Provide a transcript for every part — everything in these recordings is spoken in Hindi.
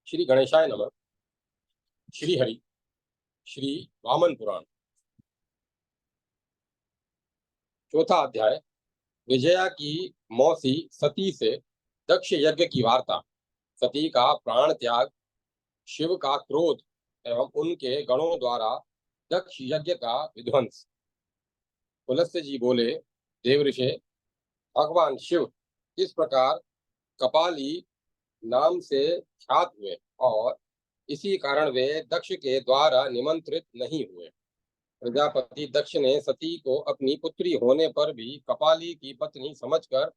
श्री गणेशाय नमः। श्री हरि। श्री वामन पुराण। चौथा अध्याय। विजया की मौसी सती से दक्ष यज्ञ की वार्ता। सती का प्राण त्याग, शिव का क्रोध एवं उनके गणों द्वारा दक्ष यज्ञ का विध्वंस। पुलस्त्य जी बोले, देवऋषि, भगवान शिव इस प्रकार कपाली नाम से ख्यात हुए और इसी कारण वे दक्ष के द्वारा निमंत्रित नहीं हुए। प्रजापति दक्ष ने सती को अपनी पुत्री होने पर भी कपाली की पत्नी समझकर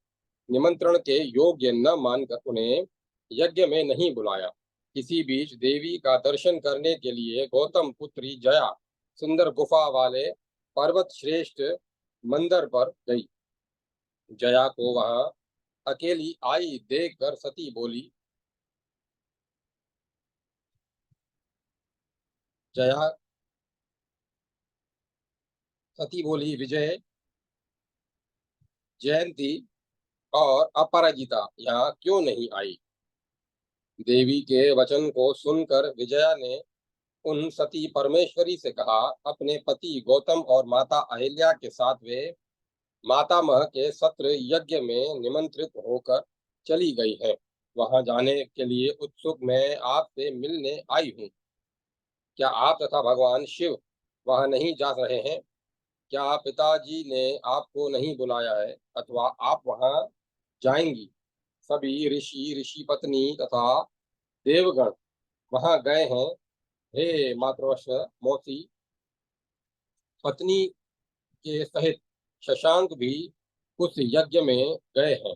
निमंत्रण के योग्य न मानकर उन्हें यज्ञ में नहीं बुलाया। इसी बीच देवी का दर्शन करने के लिए गौतम पुत्री जया सुंदर गुफा वाले पर्वत श्रेष्ठ मंदिर पर गई। जया को वहां अकेली आई देखकर सती बोली, जया सती बोली, विजय, जयंती और अपराजिता यहाँ क्यों नहीं आई? देवी के वचन को सुनकर विजया ने उन सती परमेश्वरी से कहा, अपने पति गौतम और माता अहिल्या के साथ वे मातामह के सत्र यज्ञ में निमंत्रित होकर चली गई है। वहां जाने के लिए उत्सुक मैं आपसे मिलने आई हूँ। क्या आप तथा भगवान शिव वहां नहीं जा रहे हैं? क्या पिताजी ने आपको नहीं बुलाया है अथवा आप वहां जाएंगी? सभी ऋषि, ऋषि पत्नी तथा देवगण वहां गए हैं। हे मातृवश मौसी, पत्नी के सहित शशांक भी उस यज्ञ में गए हैं।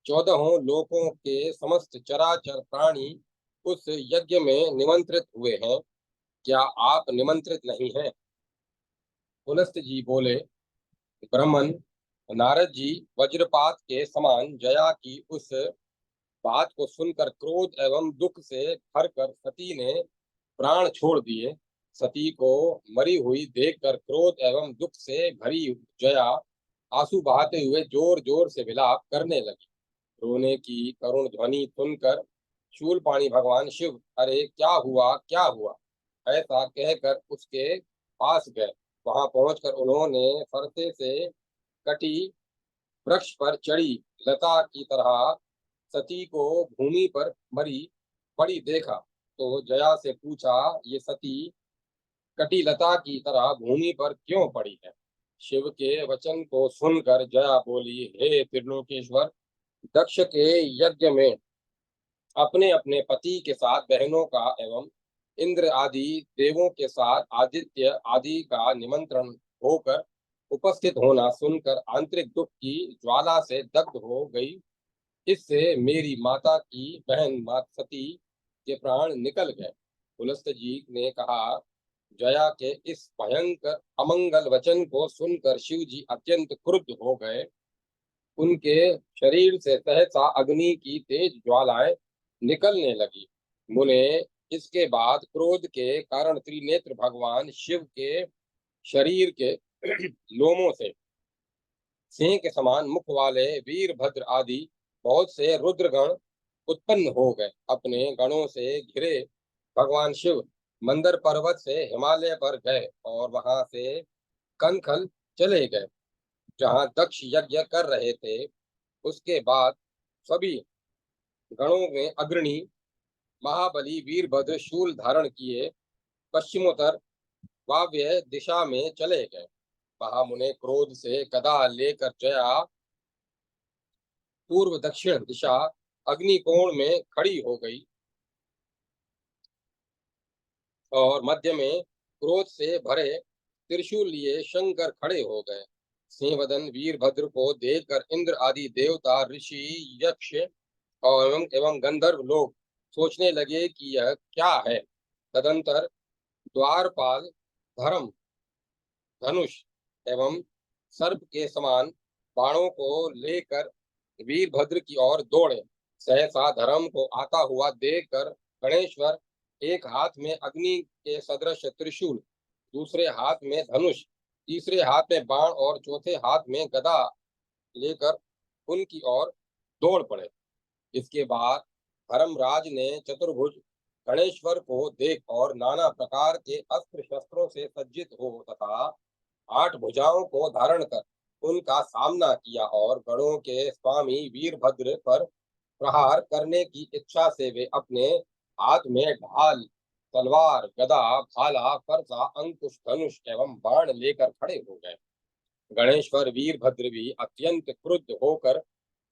14 लोकों के समस्त चराचर प्राणी उस यज्ञ में निमंत्रित हुए हैं। क्या आप निमंत्रित नहीं हैं? पुलस्त जी बोले, ब्रह्मन, नारद जी वज्रपात के समान जया की उस बात को सुनकर क्रोध एवं दुख से भरकर सती ने प्राण छोड़ दिए। सती को मरी हुई देखकर क्रोध एवं दुख से भरी जया आंसू बहाते हुए जोर जोर से विलाप करने लगी। रोने की करुण ध्वनि सुनकर शूलपाणी भगवान शिव, अरे क्या हुआ, क्या हुआ, ऐसा कहकर उसके पास गए। वहां पहुंचकर उन्होंने फरसे से कटी वृक्ष पर चढ़ी लता की तरह सती को भूमि पर मरी पड़ी देखा तो जया से पूछा, ये सती कटी लता की तरह भूमि पर क्यों पड़ी है? शिव के वचन को सुनकर जया बोली, हे त्रिलोकेश्वर, दक्ष के यज्ञ में अपने अपने पति के साथ बहनों का एवं इंद्र आदि देवों के साथ आदित्य आदि का निमंत्रण होकर उपस्थित होना सुनकर आंतरिक दुख की ज्वाला से दग्ध हो गई। इससे मेरी माता की बहन मात सती के प्राण निकल गए। पुलस्त जी ने कहा, जया के इस भयंकर अमंगल वचन को सुनकर शिव जी अत्यंत क्रुद्ध हो गए। उनके शरीर से सहसा अग्नि की तेज ज्वालाएं निकलने लगी। मुने, इसके बाद क्रोध के कारण त्रिनेत्र भगवान शिव के शरीर के लोमों से सिंह के समान मुख वाले वीरभद्र आदि बहुत से रुद्रगण उत्पन्न हो गए। अपने गणों से घिरे भगवान शिव मंदर पर्वत से हिमालय पर गए और वहां से कनखल चले गए, जहां दक्ष यज्ञ कर रहे थे। उसके बाद सभी गणों में अग्रणी महाबली वीरभद्र शूल धारण किए पश्चिमोत्तर वाव्य दिशा में चले गए। महामुने क्रोध से गदा लेकर जया पूर्व दक्षिण दिशा अग्निकोण में खड़ी हो गई और मध्य में क्रोध से भरे त्रिशूल लिए शंकर खड़े हो गए। सिंहवदन वीरभद्र को देखकर इंद्र आदि देवता, ऋषि, यक्ष और एवं गंधर्व लोग सोचने लगे कि यह क्या है। तदंतर द्वारपाल धर्म धनुष एवं सर्प के समान बाणों को लेकर वीरभद्र की ओर दौड़े। सहसा धर्म को आता हुआ देखकर गणेश्वर एक हाथ में अग्नि के सदृश त्रिशूल, दूसरे हाथ में धनुष, तीसरे हाथ में बाण और चौथे हाथ में गदा लेकर उनकी ओर दौड़ पड़े। इसके बाद धर्मराज ने चतुर्भुज गणेश्वर को देख और नाना प्रकार के अस्त्र शस्त्रों से सज्जित हो तथा 8 भुजाओं को धारण कर उनका सामना किया और गणों के स्वामी वीरभद्र पर प्रहार करने की इच्छा से वे अपने हाथ में ढाल, तलवार, गदा, भाला, फरसा, अंकुश, धनुष एवं बाण लेकर खड़े हो गए। गणेश्वर वीरभद्र भी अत्यंत क्रुद्ध होकर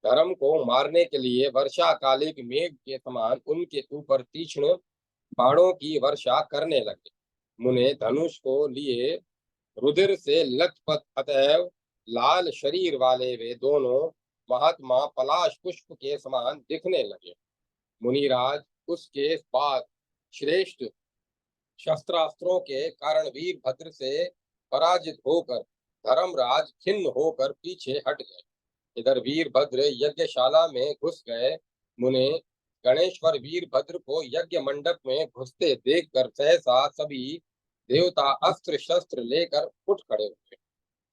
धर्म को मारने के लिए वर्षाकालिक मेघ के समान उनके ऊपर तीक्ष्ण बाणों की वर्षा करने लगे। मुने धनुष को लिए रुधिर से लथपथ अतएव लाल शरीर वाले वे दोनों महात्मा पलाश पुष्प के समान दिखने लगे। मुनिराज उसके बाद श्रेष्ठ शस्त्रास्त्रों के कारण वीरभद्र से पराजित होकर धर्मराज खिन्न होकर पीछे हट गए। इधर वीरभद्र यज्ञशाला में घुस गए। मुने गणेश्वर वीरभद्र को यज्ञ मंडप में घुसते देखकर सहसा सभी देवता अस्त्र शस्त्र लेकर उठ खड़े हुए।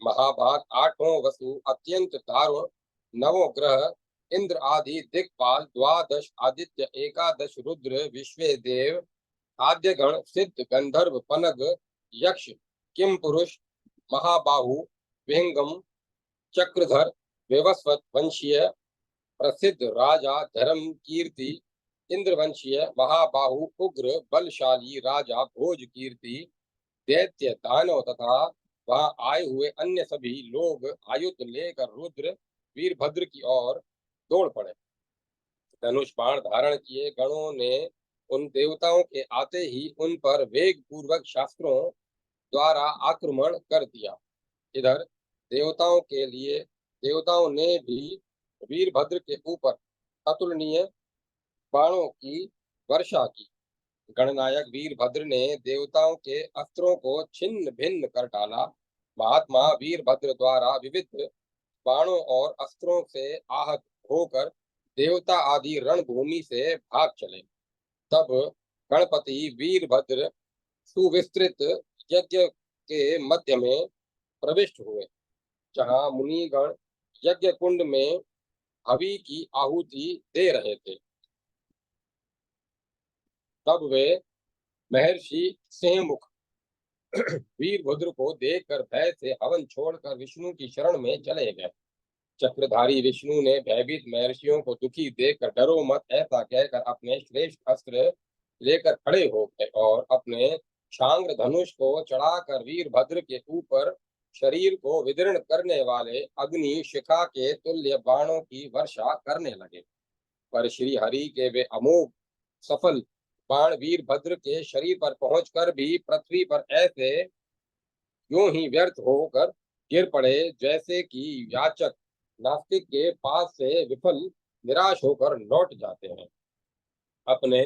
महाभाग 8 वसु अत्यंत दारुण, नवों ग्रह इंद्र आदि दिक्पाल, द्वादश आदित्य, एकादश रुद्र, विश्वे देव, आद्यगण, सिद्ध, गंधर्व, पनग, यक्ष, किम पुरुष, महाबाहु, विहंगम, चक्रधर, विवस्वत वंशीय प्रसिद्ध राजा धर्म कीर्ति, इंद्रवंशीय महाबाहु उग्र बलशाली राजा भोज कीर्ति, दैत्य दानव तथा वहां आए हुए अन्य सभी लोग आयुध लेकर रुद्र वीरभद्र की ओर दौड़ पड़े। धनुष बाण धारण किए गणों ने उन देवताओं के आते ही उन पर वेग पूर्वक शास्त्रों द्वारा आक्रमण कर दिया। इधर देवताओं ने भी वीरभद्र के ऊपर अतुलनीय बाणों की वर्षा की। गणनायक वीरभद्र ने देवताओं के अस्त्रों को छिन्न भिन्न कर डाला। महात्मा वीरभद्र द्वारा विविध बाणों और अस्त्रों से आहत होकर देवता आदि रणभूमि से भाग चले। तब गणपति वीरभद्र सुविस्तृत यज्ञ के मध्य में प्रविष्ट हुए, जहाँ मुनिगण यज्ञ कुंड में हवि की आहुति दे रहे थे। तब वे महर्षि सिंहमुख वीरभद्र को देखकर भय से हवन छोड़कर विष्णु की शरण में चले गए। चक्रधारी विष्णु ने भयभीत महर्षियों को दुखी देखकर डरो मत ऐसा कहकर अपने श्रेष्ठ अस्त्र लेकर खड़े हो गए और अपने शांग्र धनुष को चढ़ाकर वीरभद्र के ऊपर शरीर को विदीर्ण करने वाले अग्नि शिखा के तुल्य बाणों की वर्षा करने लगे। पर श्री हरि के वे अमोघ सफल बाण वीरभद्र के शरीर पर पहुंचकर भी पृथ्वी पर ऐसे यूं ही व्यर्थ होकर गिर पड़े जैसे कि याचक नास्तिक के पास से विफल निराश होकर लौट जाते हैं। अपने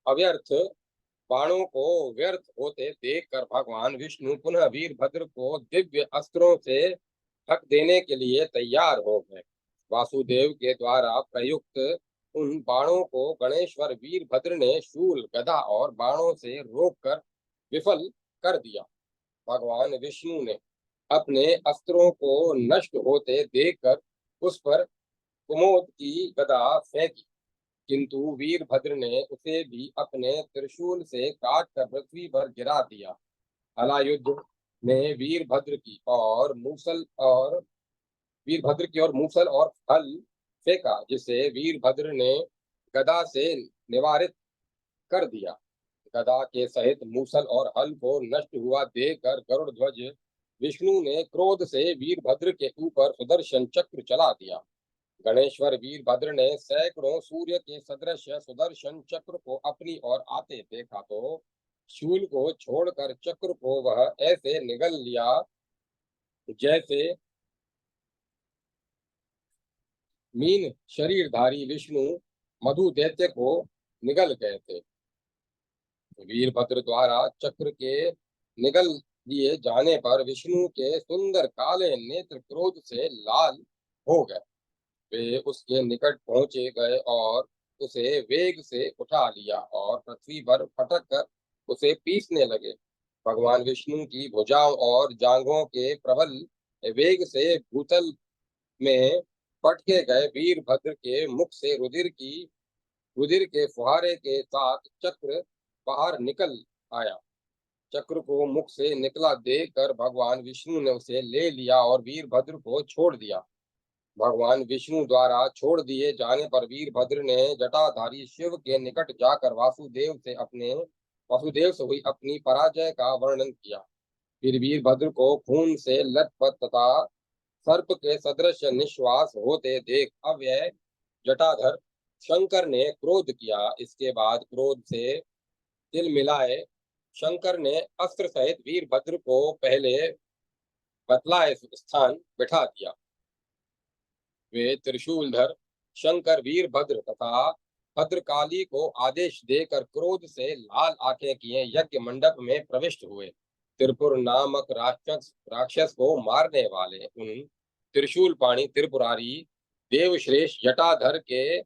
अव्यर्थ बाणों को व्यर्थ होते देखकर भगवान विष्णु पुनः वीरभद्र को दिव्य अस्त्रों से ढक देने के लिए तैयार हो गए। वासुदेव के द्वारा प्रयुक्त उन बाणों को गणेश्वर वीरभद्र ने शूल, गदा और बाणों से रोककर विफल कर दिया। भगवान विष्णु ने अपने अस्त्रों को नष्ट होते देखकर उस पर कुमोद की गदा फेंकी, किंतु वीरभद्र ने उसे भी अपने त्रिशूल से काटकर पृथ्वी पर गिरा दिया। हलायुद्ध ने वीरभद्र की ओर मूसल और हल फेंका, जिसे वीरभद्र ने गदा से निवारित कर दिया। गदा के सहित मूसल और हल को नष्ट हुआ देखकर गरुड़ ध्वज विष्णु ने क्रोध से वीरभद्र के ऊपर सुदर्शन चक्र चला दिया। गणेश्वर वीरभद्र ने सैकड़ों सूर्य के सदृश सुदर्शन चक्र को अपनी ओर आते देखा तो शूल को छोड़कर चक्र को वह ऐसे निगल लिया जैसे मीन शरीरधारी विष्णु मधु दैत्य को निगल गए थे। वीरभद्र द्वारा चक्र के निगल लिए जाने पर विष्णु के सुंदर काले नेत्र क्रोध से लाल हो गए। वे उसके निकट पहुंचे गए और उसे वेग से उठा लिया और पृथ्वी पर फटक कर उसे पीसने लगे। भगवान विष्णु की भुजाओं और जांघों के प्रबल वेग से भूतल में पटके गए वीरभद्र के मुख से रुधिर की रुधिर के फुहारे के साथ चक्र बाहर निकल आया। चक्र को मुख से निकला देखकर भगवान विष्णु ने उसे ले लिया और वीरभद्र को छोड़ दिया। भगवान विष्णु द्वारा छोड़ दिए जाने पर वीरभद्र ने जटाधारी शिव के निकट जाकर वासुदेव से हुई अपनी पराजय का वर्णन किया। फिर वीरभद्र को खून से लथपथ तथा सर्प के सदृश निश्वास होते देख अव्यय जटाधर शंकर ने क्रोध किया। इसके बाद क्रोध से तिल मिलाए शंकर ने अस्त्र सहित वीरभद्र को पहले बतलाए स्थान बिठा दिया। वे त्रिशूलधर शंकर वीरभद्र तथा भद्रकाली को आदेश देकर क्रोध से लाल आंखें किए यज्ञ मंडप में प्रविष्ट हुए। त्रिपुर नामक राक्षस को मारने वाले उन त्रिशूल पाणी त्रिपुरारी देवश्रेष्ठ जटाधर के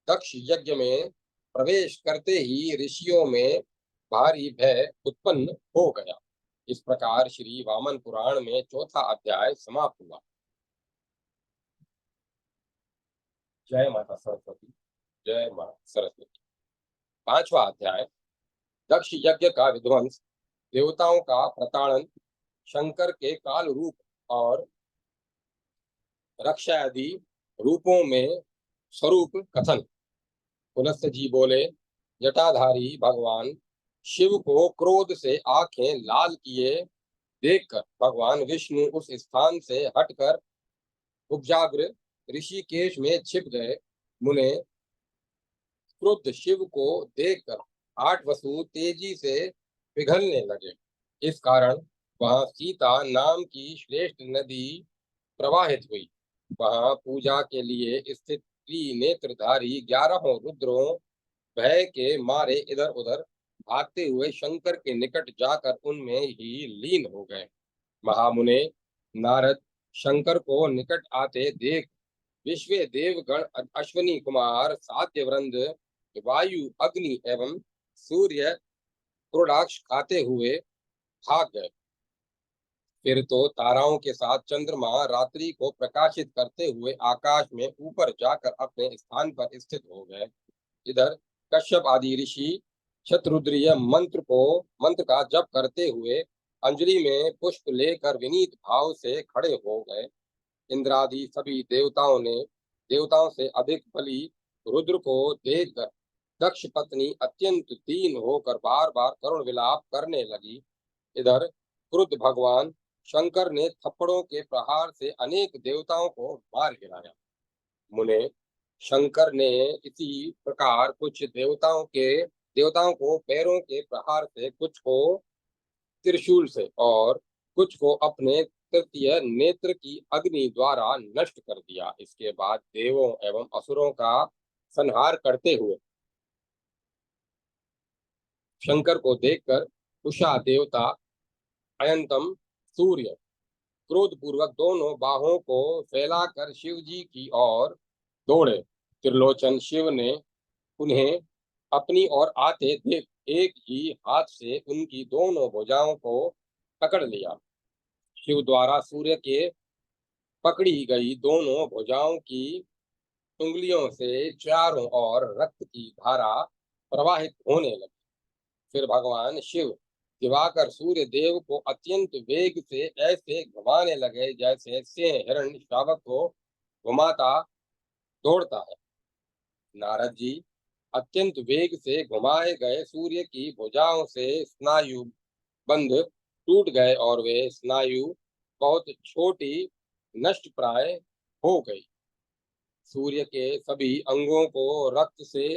दक्ष यज्ञ में प्रवेश करते ही ऋषियों में भारी भय उत्पन्न हो गया। इस प्रकार श्री वामन पुराण में चौथा अध्याय समाप्त हुआ। जय माता सरस्वती। जय माता सरस्वती। पांचवा अध्याय दक्ष यज्ञ का विध्वंस, देवताओं का प्रताड़न, शंकर के काल रूप और रक्षा आदि रूपों में स्वरूप कथन। पुलस्त जी बोले, जटाधारी भगवान शिव को क्रोध से आंखें लाल किए देखकर भगवान विष्णु उस स्थान से हटकर उपजाग्र ऋषिकेश में छिप गए। मुने क्रुद्ध शिव को देखकर 8 वसु तेजी से पिघलने लगे। इस कारण वहां सीता नाम की श्रेष्ठ नदी प्रवाहित हुई। वहां पूजा के लिए स्थित नेत्रधारी 11 रुद्रों भय के मारे इधर उधर भागते हुए शंकर के निकट जाकर उनमें ही लीन हो गए। महामुने नारद शंकर को निकट आते देख विश्व देवगण अश्वनी कुमार सात्यवृंद वायु अग्नि एवं सूर्य क्रोडाक्ष खाते हुए भाग गए। फिर तो ताराओं के साथ चंद्रमा रात्रि को प्रकाशित करते हुए आकाश में ऊपर जाकर अपने स्थान पर स्थित हो गए। इधर कश्यप आदि ऋषि शतरुद्रीय मंत्र का जप करते हुए अंजलि में पुष्प लेकर विनीत भाव से खड़े हो गए। इंद्रादि सभी देवताओं से अधिक बली रुद्र को देखकर दक्ष पत्नी अत्यंत दीन होकर बार बार करुण विलाप करने लगी। इधर क्रुद्ध भगवान शंकर ने थप्पड़ों के प्रहार से अनेक देवताओं को मार गिराया। मुने शंकर ने इसी प्रकार कुछ देवताओं को पैरों के प्रहार से, कुछ को त्रिशूल से और कुछ को अपने तृतीय नेत्र की अग्नि द्वारा नष्ट कर दिया। इसके बाद देवों एवं असुरों का संहार करते हुए शंकर को देखकर उषा देवता अयंतम सूर्य क्रोध पूर्वक दोनों बाहों को फैलाकर शिव जी की ओर दौड़े। त्रिलोचन शिव ने उन्हें अपनी ओर आते देख एक ही हाथ से उनकी दोनों भुजाओं को पकड़ लिया। शिव द्वारा सूर्य के पकड़ी गई दोनों भुजाओं की उंगलियों से चारों ओर रक्त की धारा प्रवाहित होने लगी। फिर भगवान शिव दिवाकर सूर्य देव को अत्यंत वेग से ऐसे घुमाने लगे जैसे सिंह हिरण शावक को घुमाता दौड़ता है। नारद जी अत्यंत वेग से घुमाए गए सूर्य की भुजाओं से स्नायु बंध टूट गए और वे स्नायु बहुत छोटी नष्ट प्राय हो गई। सूर्य के सभी अंगों को रक्त से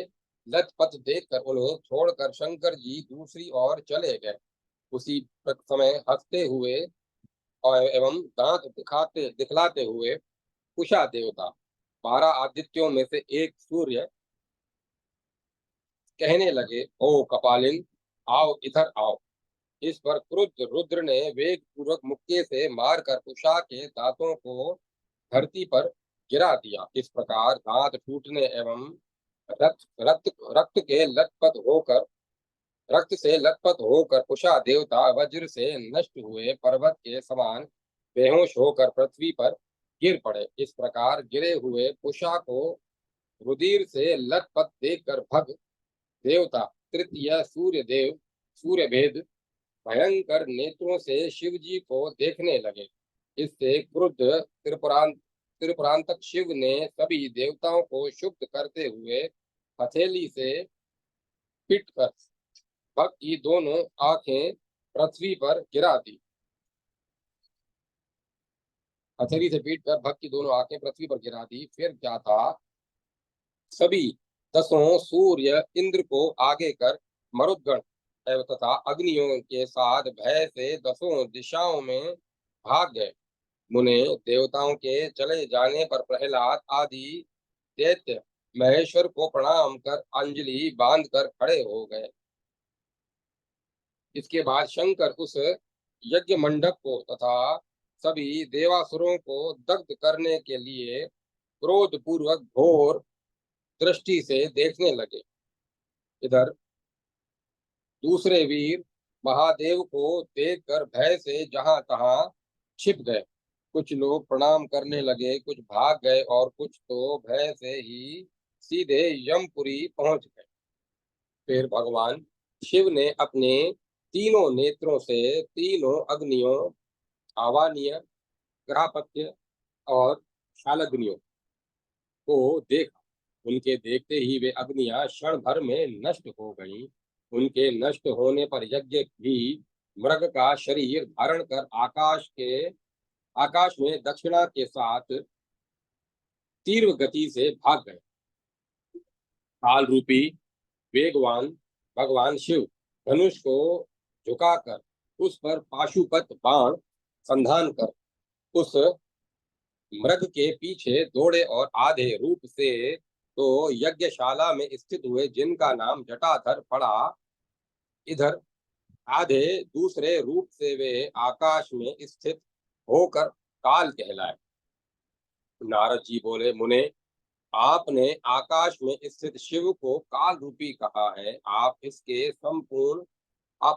लथपथ देखकर उन्हें छोड़कर शंकर जी दूसरी ओर चले गए। उसी समय हंसते हुए एवं दांत दिखलाते हुए कुशा देवता 12 आदित्यों में से एक सूर्य कहने लगे, ओ कपालिन, आओ इधर आओ। इस पर क्रुद्ध रुद्र ने वेग पूर्वक मुक्के से मारकर कुशा के दांतों को धरती पर गिरा दिया। इस प्रकार दांत टूटने एवं रक्त रक्त रक्त के लथपथ होकर रक्त से लथपथ होकर कुशा देवता वज्र से नष्ट हुए पर्वत के समान बेहोश होकर पृथ्वी पर गिर पड़े। इस प्रकार गिरे हुए कुशा को रुधिर से लथपथ देखकर भग देवता तृतीय सूर्य भेद भयंकर नेत्रों से शिव जी को देखने लगे। इससे क्रुद्ध त्रिपुरांतक शिव ने सभी देवताओं को शुद्ध करते हुए हथेली से पीटकर भग की दोनों आंखें पृथ्वी पर गिरा दी। हथेली से पीटकर भग की दोनों आंखें पृथ्वी पर गिरा दी। फिर क्या था, सभी दसों सूर्य इंद्र को आगे कर मरुदगण तथा अग्नियों के साथ भय से दसों दिशाओं में भाग गए। मुने देवताओं के चले जाने पर प्रहलाद आदि दैत्य महेश्वर को प्रणाम कर अंजलि बांध कर खड़े हो गए। इसके बाद शंकर उस यज्ञ मंडप को तथा सभी देवासुरों को दग्ध करने के लिए क्रोध पूर्वक घोर दृष्टि से देखने लगे। इधर दूसरे वीर महादेव को देखकर भय से जहां तहां छिप गए। कुछ लोग प्रणाम करने लगे, कुछ भाग गए और कुछ तो भय से ही सीधे यमपुरी पहुंच गए। फिर भगवान शिव ने अपने तीनों नेत्रों से तीनों अग्नियों आवानीय, ग्राहपत्य और शालग्नियों को देखा। उनके देखते ही वे अग्नियां क्षण भर में नष्ट हो गईं। उनके नष्ट होने पर यज्ञ भी मृग का शरीर धारण कर आकाश में दक्षिणा के साथ तीव्र गति से भाग गए। काल रूपी वेगवान भगवान शिव धनुष को झुकाकर उस पर पाशुपत बाण संधान कर उस मृग के पीछे दौड़े और आधे रूप से तो यज्ञशाला में स्थित हुए, जिनका नाम जटाधर पड़ा। इधर आधे दूसरे रूप से वे आकाश में स्थित होकर काल कहलाए। नारद जी बोले, मुने, आपने आकाश में स्थित शिव को काल रूपी कहा है। आप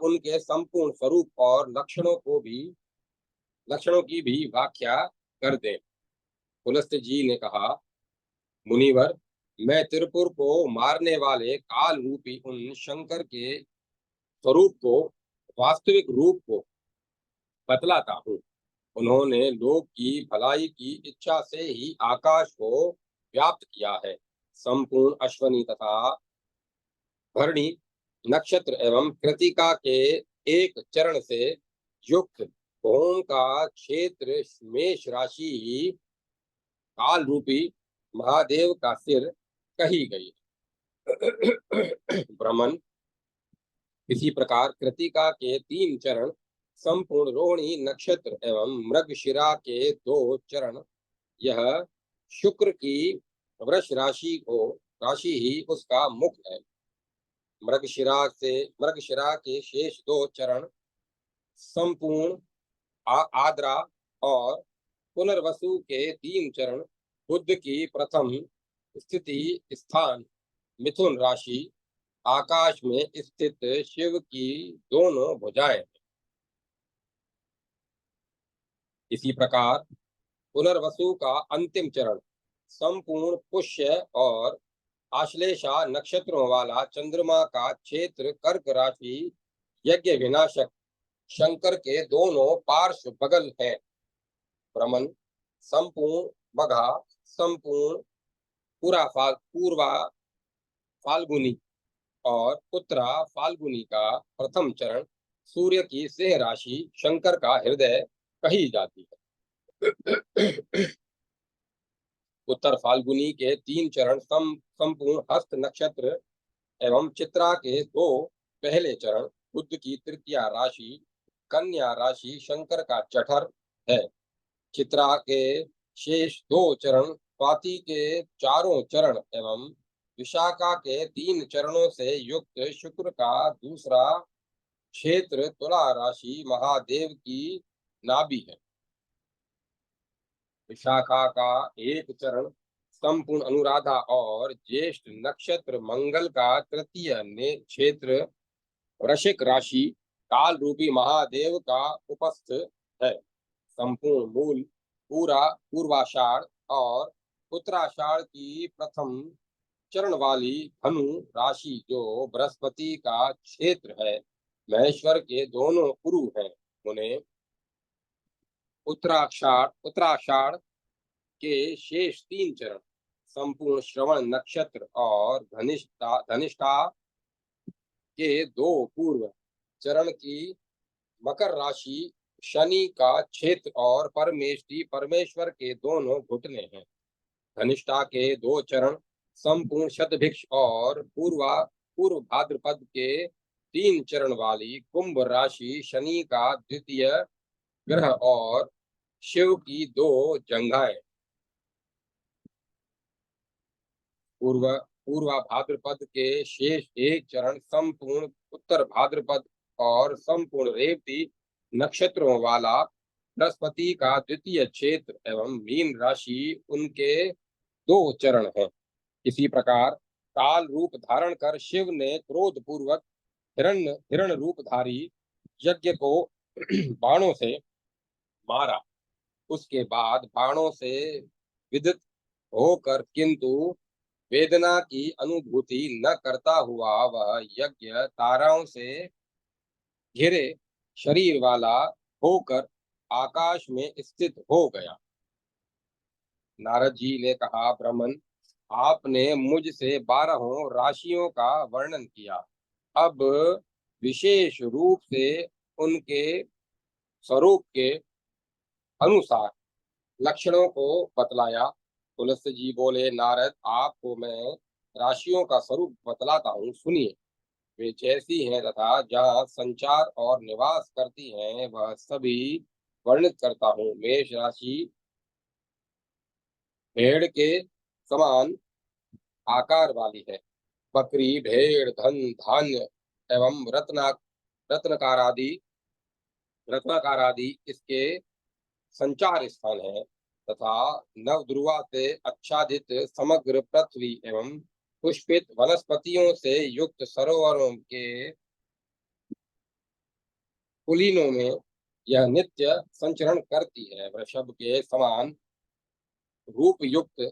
उनके संपूर्ण स्वरूप और लक्षणों की भी व्याख्या कर दें। पुलस्त्य जी ने कहा, मुनिवर, मैं त्रिपुर को मारने वाले काल रूपी उन शंकर के स्वरूप को, वास्तविक रूप को बतलाता हूँ। उन्होंने लोक की भलाई की इच्छा से ही आकाश को व्याप्त किया है। संपूर्ण अश्वनी तथा भरणी नक्षत्र एवं कृतिका के एक चरण से युक्त भौम का क्षेत्र मेष राशि ही काल रूपी महादेव का सिर कही गई। ब्रह्मन, इसी प्रकार कृतिका के 3 चरण, संपूर्ण रोहिणी नक्षत्र एवं मृगशिरा के 2 चरण, यह शुक्र की वृष राशि ही उसका मुख है। मृगशिरा के शेष 2 चरण, संपूर्ण आद्रा और पुनर्वसु के 3 चरण, बुध की प्रथम स्थिति स्थान मिथुन राशि, आकाश में स्थित शिव की दोनों भुजाएं। इसी प्रकार पुनर्वसु का अंतिम चरण, संपूर्ण पुष्य और आश्लेषा नक्षत्रों वाला चंद्रमा का क्षेत्र कर्क राशि, यज्ञ विनाशक शंकर के दोनों पार्श्व बगल है। ब्रह्मन, संपूर्ण बघा, संपूर्ण पूर्वा फाल्गुनी और उत्तरा फाल्गुनी का प्रथम चरण, सूर्य की सिंह राशि शंकर का हृदय कही जाती है। उत्तर फाल्गुनी के 3 चरण, संपूर्ण हस्त नक्षत्र एवं चित्रा के 2 पहले चरण, बुध की तृतीय राशि कन्या राशि शंकर का जठर है। चित्रा के शेष 2 चरण, स्वाति के चारों चरण एवं विशाखा के 3 चरणों से युक्त शुक्र का दूसरा क्षेत्र तुला राशि महादेव की नाभि है। विशाखा का 1 चरण, संपूर्ण अनुराधा और ज्येष्ठ नक्षत्र मंगल का तृतीय क्षेत्र वृश्चिक राशि काल रूपी महादेव का उपस्थ है। संपूर्ण मूल पूर्वाषाढ़ और उत्तराषाढ़ की प्रथम चरण वाली धनु राशि जो बृहस्पति का क्षेत्र है, महेश्वर के दोनों गुरु हैं। उन्हें उत्तराषाढ़ के शेष 3 चरण, संपूर्ण श्रवण नक्षत्र और धनिष्ठा के 2 पूर्व चरण की मकर राशि शनि का क्षेत्र और परमेश्वर के दोनों घुटने हैं। धनिष्ठा के 2 चरण संपूर्ण शतभिक्ष और पूर्व भाद्रपद के 3 चरण वाली कुंभ राशि शनि का द्वितीय ग्रह और शिव की 2 जंघाएं। पूर्वा भाद्रपद के शेष 1 चरण संपूर्ण उत्तर भाद्रपद और संपूर्ण रेवती नक्षत्रों वाला बृहस्पति का द्वितीय क्षेत्र एवं मीन राशि उनके 2 चरण हैं। इसी प्रकार काल रूप धारण कर शिव ने क्रोध पूर्वक हिरण रूपधारी यज्ञ को बाणों से मारा। उसके बाद बाणों से विदित होकर किंतु वेदना की अनुभूति न करता हुआ वह यज्ञ ताराओं से घिरे शरीर वाला होकर आकाश में स्थित हो गया। नारद जी ने कहा, ब्राह्मण, आपने मुझसे 12 राशियों का वर्णन किया। अब विशेष रूप से उनके स्वरूप के अनुसार लक्षणों को बतलाया। तुलसी जी बोले, नारद, आपको मैं राशियों का स्वरूप बतलाता हूँ, सुनिए। वे जैसी हैं तथा जहाँ संचार और निवास करती हैं वह सभी वर्णित करता हूँ। मेष राशि भेड़ के समान आकार वाली है। बकरी, भेड़, धन, धान्य एवं रत्नकार आदि रत्नाकार आदि इसके संचार स्थान है तथा नवध्रुवा से आच्छादित समग्र पृथ्वी एवं पुष्पित वनस्पतियों से युक्त सरोवरों के कुलीनों में यह नित्य संचरण करती है। वृषभ के समान रूप युक्त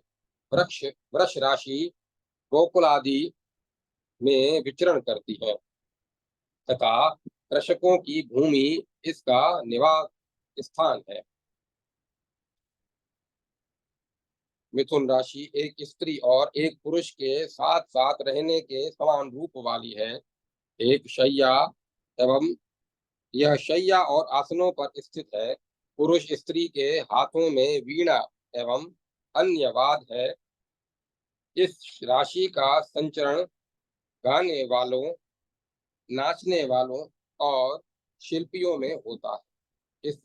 वृक्ष वृक्ष राशि गोकुल आदि में विचरण करती है तथा कृषकों की भूमि इसका निवास स्थान है। मिथुन राशि एक स्त्री और एक पुरुष के साथ साथ रहने के समान रूप वाली है। एक शैया एवं यह शैया और आसनों पर स्थित है। पुरुष स्त्री के हाथों में वीणा एवं अन्य वाद है। इस राशि का संचरण गाने वालों, नाचने वालों और शिल्पियों में होता है। इस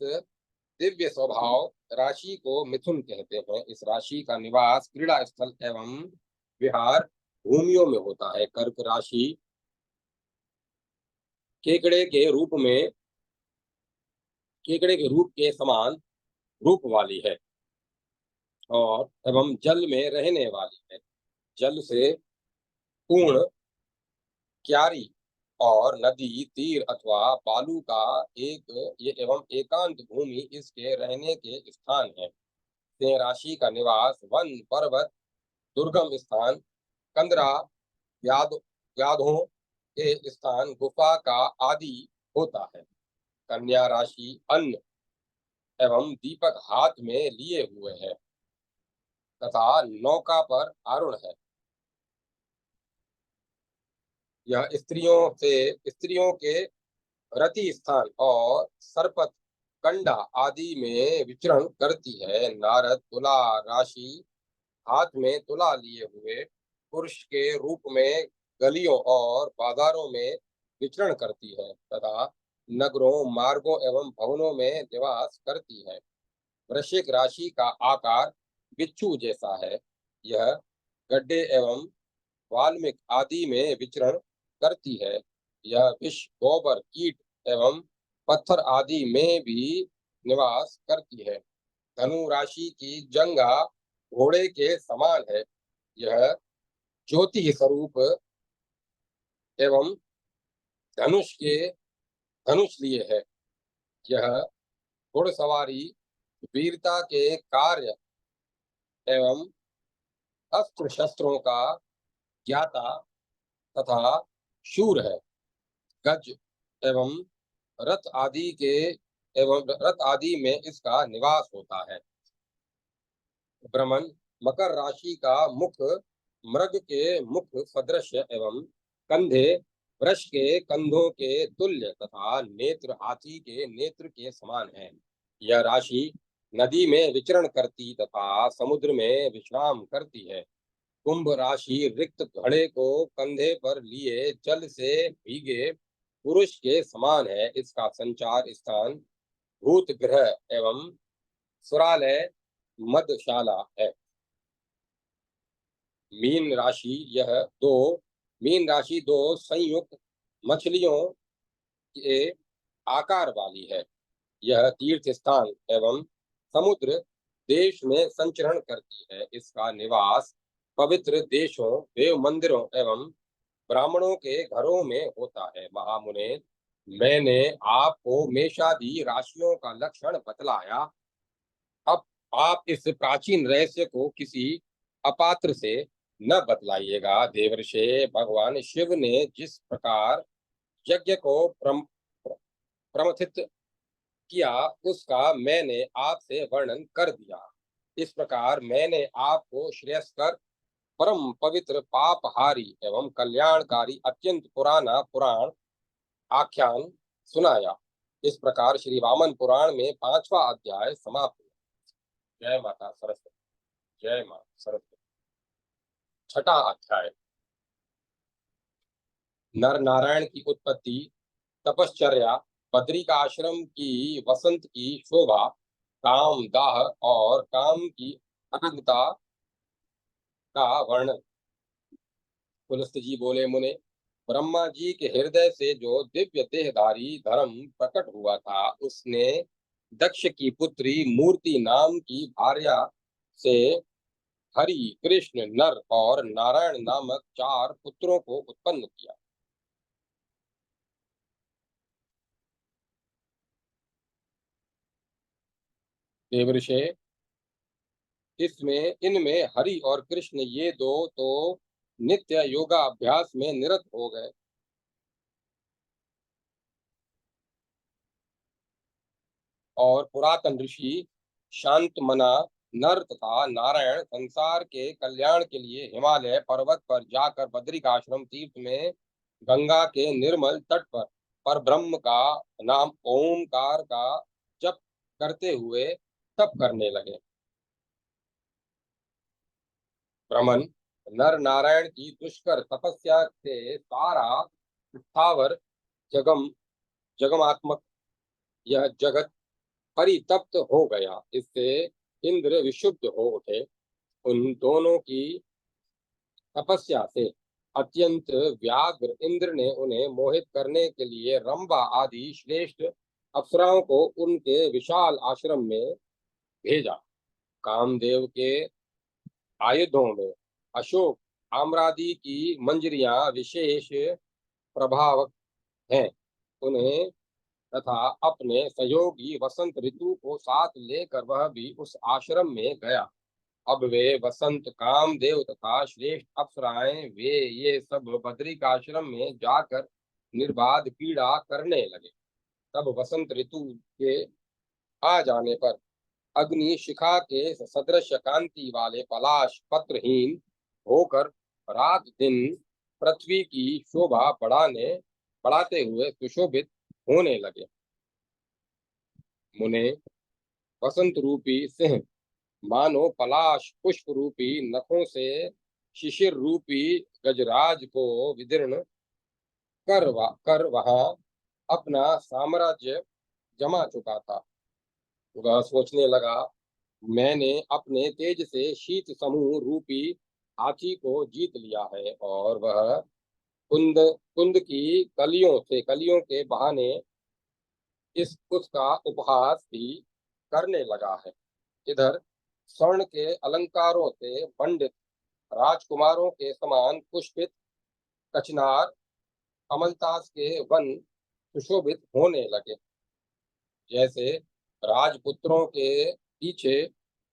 दिव्य स्वभाव राशि को मिथुन कहते हैं। इस राशि का निवास क्रीड़ा स्थल एवं विहार भूमियों में होता है। कर्क राशि केकड़े के रूप के समान रूप वाली है और एवं जल में रहने वाली है। जल से पूर्ण क्यारी और नदी तीर अथवा बालू का ये एवं एकांत भूमि इसके रहने के स्थान है। सिंह राशि का निवास वन, पर्वत, दुर्गम स्थान, कंदरा, व्याधों के स्थान, गुफा का आदि होता है। कन्या राशि अन्न एवं दीपक हाथ में लिए हुए है तथा नौका पर आरूढ़ है। यह स्त्रियों के रति स्थान और सरपत, कंडा आदि में विचरण करती है। नारद तुला राशि हाथ में तुला लिए हुए पुरुष के रूप में गलियों और बाजारों में विचरण करती है तथा नगरों, मार्गों एवं भवनों में निवास करती है। वृश्चिक राशि का आकार बिच्छू जैसा है। यह गड्ढे एवं वाल्मीकि आदि में विचरण करती है। यह विष, गोबर, कीट एवं पत्थर आदि में भी निवास करती है। धनु राशि की जंगा घोड़े के समान है। यह ज्योति स्वरूप एवं धनुष लिए है। यह घुड़सवारी, वीरता के कार्य एवं अस्त्र शस्त्रों का ज्ञाता तथा शूर है। गज एवं रथ आदि के एवं रथ आदि में इसका निवास होता है। ब्रह्मन मकर राशि का मुख मृग के मुख सदृश एवं कंधे वृष के कंधों के तुल्य तथा नेत्र हाथी के नेत्र के समान है। यह राशि नदी में विचरण करती तथा समुद्र में विश्राम करती है। कुंभ राशि रिक्त घड़े को कंधे पर लिए जल से भीगे पुरुष के समान है। इसका संचार स्थान भूत ग्रह एवं सुरालय मदशाला है। मीन राशि यह दो मीन राशि दो संयुक्त मछलियों के आकार वाली है। यह तीर्थ स्थान एवं समुद्र देश में संचरण करती है। इसका निवास पवित्र देशों देव मंदिरों एवं ब्राह्मणों के घरों में होता है। महामुने, मैंने आपको मेषादि राशियों का लक्षण बतलाया। अब आप इस प्राचीन रहस्य को किसी अपात्र से न बतलाइएगा। देवर्षि भगवान शिव ने जिस प्रकार यज्ञ को प्रमथित किया उसका मैंने आपसे वर्णन कर दिया। इस प्रकार मैंने आपको श्रेयस्कर परम पवित्र पापहारी एवं कल्याणकारी अत्यंत पुराना पुराण आख्यान सुनाया। इस प्रकार श्री वामन पुराण में 5वां अध्याय समाप्त हुआ। जय माता सरस्वती। जय माता सरस्वती। छठा अध्याय नर नारायण की उत्पत्ति, तपश्चर्या, बद्री का आश्रम की वसंत की शोभा, काम दाह और काम की अनंतता का वर्णन। पुलस्त जी बोले, मुने, ब्रह्मा जी के हृदय से जो दिव्य देहधारी धर्म प्रकट हुआ था उसने दक्ष की पुत्री मूर्ति नाम की भार्या से हरि, कृष्ण, नर और नारायण नामक 4 पुत्रों को उत्पन्न किया। देवर्षे, इनमें हरि और कृष्ण ये दो तो नित्य योगा अभ्यास में निरत हो गए और पुरातन ऋषि शांतमना नर तथा नारायण संसार के कल्याण के लिए हिमालय पर्वत पर जाकर बद्रिकाश्रम तीर्थ में गंगा के निर्मल तट पर ब्रह्म का नाम ओमकार का जप करते हुए तप करने लगे। ब्रह्मन, नर नारायण की दुष्कर तपस्या से सारा स्थावर जगम जगमात्मक यह जगत परितप्त हो गया। इससे इंद्र विशुद्ध हो उठे। उन दोनों की तपस्या से अत्यंत व्याग्र इंद्र ने उन्हें मोहित करने के लिए रंभा आदि श्रेष्ठ अप्सराओं को उनके विशाल आश्रम में भेजा। कामदेव के आयुधों में अशोक आम्रादि की मंजरियां विशेष प्रभावक हैं। उन्हें तथा अपने सहयोगी वसंत ऋतु को साथ लेकर वह भी उस आश्रम में गया। अब वे वसंत कामदेव तथा श्रेष्ठ अप्सराएं वे ये सब बद्रिक आश्रम में जाकर निर्बाध पीड़ा करने लगे। तब वसंत ऋतु के आ जाने पर अग्नि शिखा के सदृश कांति वाले पलाश पत्रहीन होकर रात दिन पृथ्वी की शोभा बढ़ाते हुए सुशोभित होने लगे। मुने, वसंत रूपी सिंह मानो पलाश पुष्प रूपी नखों से शिशिर रूपी गजराज को विदीर्ण कर वहां अपना साम्राज्य जमा चुका था। वह सोचने लगा, मैंने अपने तेज से शीत समूह रूपी हाथी को जीत लिया है और वह कुंद कुंद की कलियों के बहाने इस उसका उपहास भी करने लगा है। इधर स्वर्ण के अलंकारों से पंडित राजकुमारों के समान पुष्पित कचनार कमलतास के वन सुशोभित होने लगे। जैसे राजपुत्रों के पीछे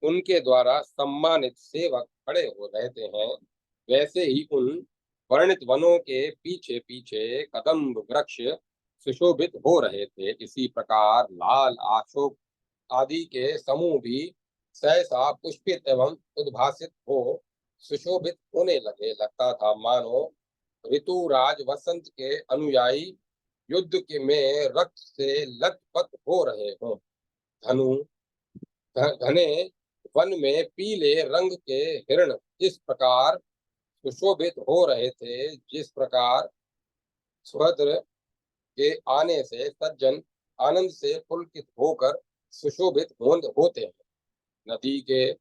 उनके द्वारा सम्मानित सेवक खड़े हो रहते हैं, वैसे ही उन वर्णित वनों के पीछे पीछे कदम्ब वृक्ष सुशोभित हो रहे थे। इसी प्रकार लाल अशोक आदि के समूह भी सहसा पुष्पित एवं उद्भासित हो सुशोभित होने लगे। लगता था मानो ऋतुराज वसंत के अनुयायी युद्ध के में रक्त से लथपथ हो रहे हों। धनु घने वन में पीले रंग के हिरण इस प्रकार सुशोभित हो रहे थे जिस प्रकार सुभद्र के आने से सज्जन आनंद से पुलकित होकर सुशोभित होते हैं। नदी के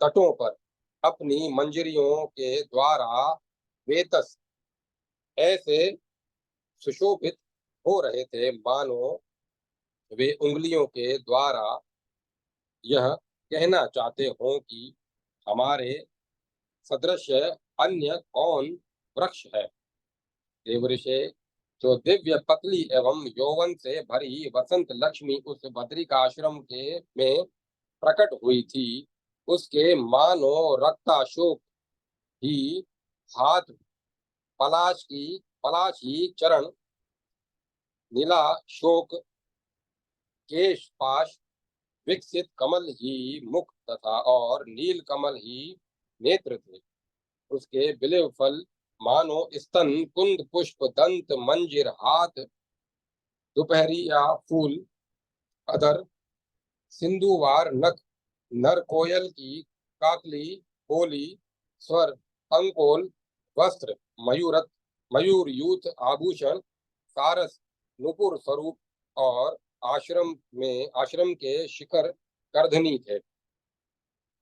तटों पर अपनी मंजरियों के द्वारा वेतस ऐसे सुशोभित हो रहे थे मानो वे उंगलियों के द्वारा यह कहना चाहते हों कि हमारे सदृश अन्य कौन वृक्ष है। देवऋषि जो दिव्य पतली एवं यौवन से भरी वसंत लक्ष्मी उस बद्रिकाश्रम के में प्रकट हुई थी उसके मानो रक्ताशोक ही हाथ पलाश ही चरण नीला शोक केश पाश विकसित कमल ही मुख तथा और नील कमल ही नेत्र थे। उसके बिल्व फल मानो स्तन कुंद पुष्प दंत मंजिर हाथ दोपहरिया फूल अधर सिंधुवार नख नर कोयल की काकली होली स्वर अंकोल वस्त्र मयूर यूथ आभूषण सारस नुपुर स्वरूप और आश्रम के शिखर करधनी थे।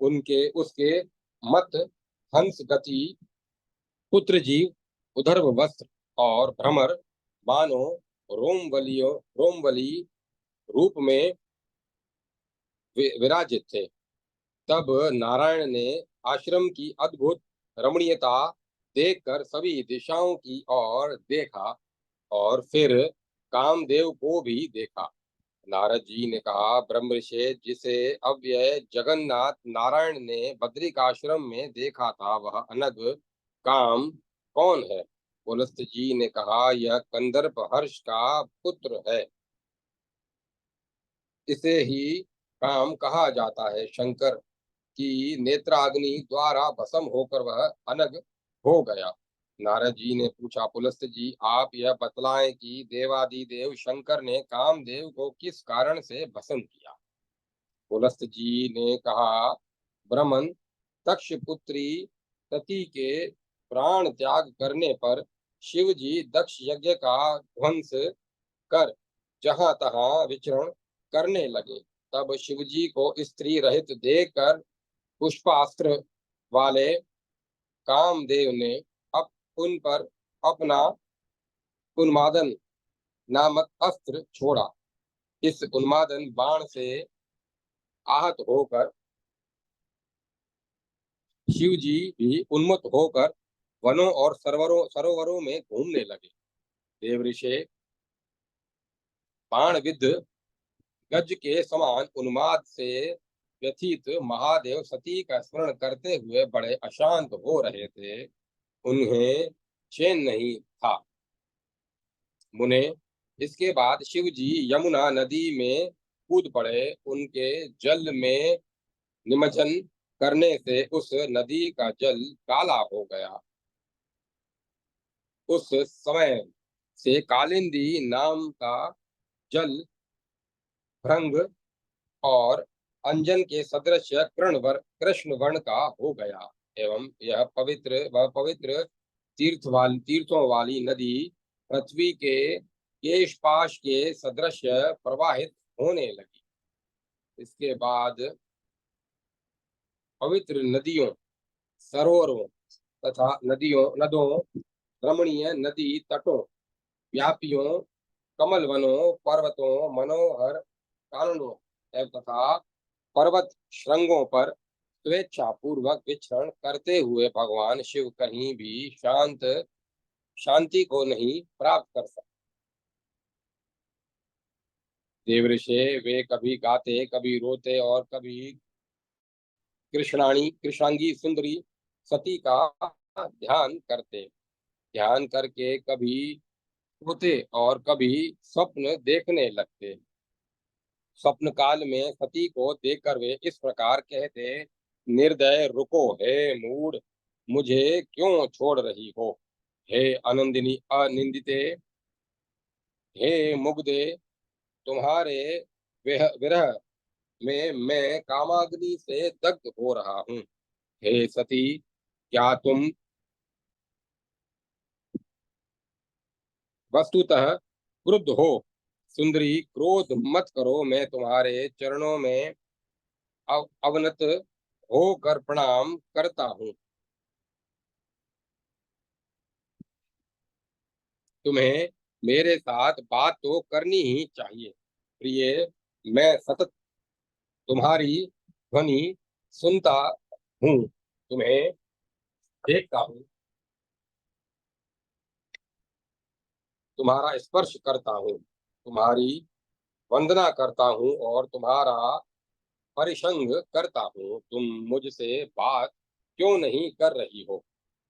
उनके उसके मत हंस गति पुत्र जीव उधर्व वस्त्र और भ्रमर मानो रोमवली रूप में विराजित थे। तब नारायण ने आश्रम की अद्भुत रमणीयता देखकर सभी दिशाओं की ओर देखा और फिर कामदेव को भी देखा। नारद जी ने कहा, ब्रह्मर्षि जिसे अव्यय जगन्नाथ नारायण ने बद्रिकाश्रम में देखा था वह अनग काम कौन है। पुलस्त जी ने कहा, यह कंदर्प हर्ष का पुत्र है, इसे ही काम कहा जाता है। शंकर की नेत्राग्नि द्वारा भस्म होकर वह अनग हो गया। नारद जी ने पूछा, पुलस्त जी आप यह बतलाएं कि देवादिदेव शंकर ने कामदेव को किस कारण से भस्म किया। पुलस्त जी ने कहा, ब्रह्मन तक्ष पुत्री सती के प्राण त्याग करने पर शिव जी दक्ष यज्ञ का ध्वंस कर जहां तहां विचरण करने लगे। तब शिव जी को स्त्री रहित देखकर पुष्पास्त्र वाले कामदेव ने अब उन पर अपना उन्मादन नामक अस्त्र छोड़ा। इस उन्मादन बाण से आहत होकर शिव जी भी उन्मत्त होकर वनों और सरोवरों में घूमने लगे। देवऋषि बाणविद्ध गज के समान उन्माद से व्यथित महादेव सती का स्मरण करते हुए बड़े अशांत हो रहे थे। उन्हें चैन नहीं था। मुने इसके बाद शिव जी यमुना नदी में कूद पड़े। उनके जल में निमज्जन करने से उस नदी का जल काला हो गया। उस समय से कालिंदी नाम का जल भृंग और अंजन के सदृश कृष्ण वर्ण का हो गया एवं यह पवित्र तीर्थों वाली नदी पृथ्वी के केशपाश के सदृश प्रवाहित होने लगी। इसके बाद पवित्र नदियों सरोवरों तथा नदों रमणीय नदी तटों व्यापियों कमल वनों पर्वतों मनोहर काननों तथा पर्वत श्रृंगों पर स्वेच्छा पूर्वक विचरण करते हुए भगवान शिव कहीं भी शांति को नहीं प्राप्त कर सकते। देवऋषि वे कभी गाते कभी रोते और कभी कृष्णांगी सुंदरी सती का ध्यान करते। ध्यान करके कभी सोते और कभी स्वप्न देखने लगते। स्वप्न काल में सती को देखकर वे इस प्रकार कहते, निर्दय रुको, हे मूढ़, मुझे क्यों छोड़ रही हो? हे अनंदिनी अनिंदिते, हे मुग्धे, तुम्हारे विरह में मैं कामाग्नि से दग्ध हो रहा हूँ। हे सती, क्या तुम वस्तुतः क्रुद्ध हो? सुंदरी, क्रोध मत करो, मैं तुम्हारे चरणों में अवनत होकर प्रणाम करता हूँ। तुम्हें मेरे साथ बात तो करनी ही चाहिए। प्रिय, मैं सतत तुम्हारी ध्वनि सुनता हूँ, तुम्हें देखता हूँ, तुम्हारा स्पर्श करता हूँ, तुम्हारी वंदना करता हूँ और तुम्हारा परिसंग करता हूँ। तुम मुझसे बात क्यों नहीं कर रही हो?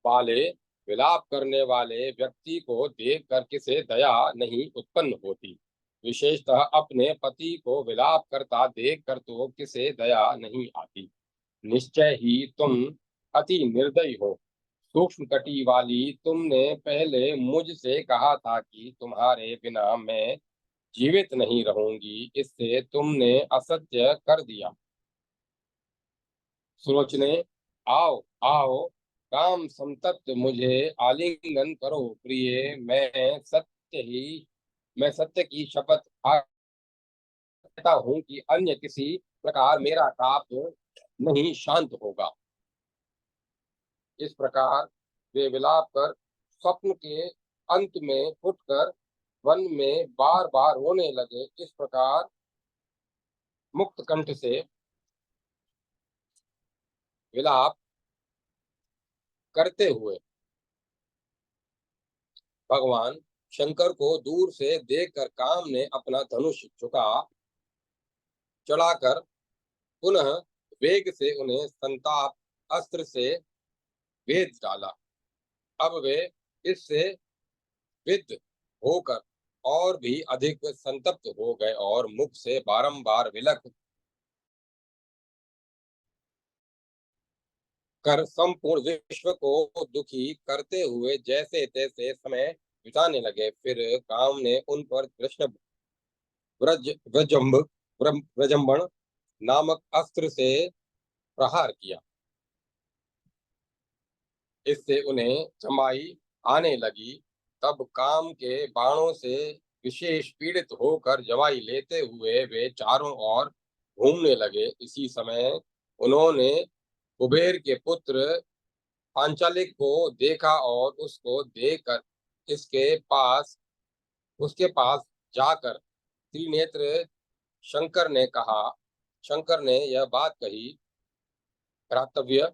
बाले, विलाप करने वाले व्यक्ति को देखकर किसे दया नहीं उत्पन्न होती? विशेषतः अपने पति को विलाप करता देखकर तो किसे दया नहीं आती। निश्चय ही तुम अति निर्दयी हो। सूक्ष्म कटी वाली, तुमने पहले मुझसे कहा था कि तुम्हारे बिना मैं जीवित नहीं रहूंगी, इससे तुमने असत्य कर दिया। सुलोचने, आओ आओ, काम संतप्त मुझे आलिंगन करो। प्रिय, मैं सत्य की शपथ खाता हूँ कि अन्य किसी प्रकार मेरा ताप नहीं शांत होगा। इस प्रकार वे विलाप कर स्वप्न के अंत में उठकर वन में बार बार रोने लगे। इस प्रकार मुक्त कंठ से विलाप करते हुए भगवान शंकर को दूर से देखकर काम ने अपना धनुष चढ़ाकर पुनः वेग से उन्हें संताप अस्त्र से भेद डाला। अब वे इससे विद्ध होकर और भी अधिक संतप्त हो गए और मुख से बारंबार विलक कर संपूर्ण विश्व को दुखी करते हुए जैसे तैसे समय बिताने लगे। फिर काम ने उन पर कृष्ण व्रजम्बण नामक अस्त्र से प्रहार किया। इससे उन्हें चमाई आने लगी। तब काम के बाणों से विशेष पीड़ित होकर जवाई लेते हुए वे चारों ओर घूमने लगे। इसी समय उन्होंने कुबेर के पुत्र पांचालिक को देखा और उसको देखकर इसके पास उसके पास जाकर त्रिनेत्र शंकर ने यह बात कही, भ्रातव्य,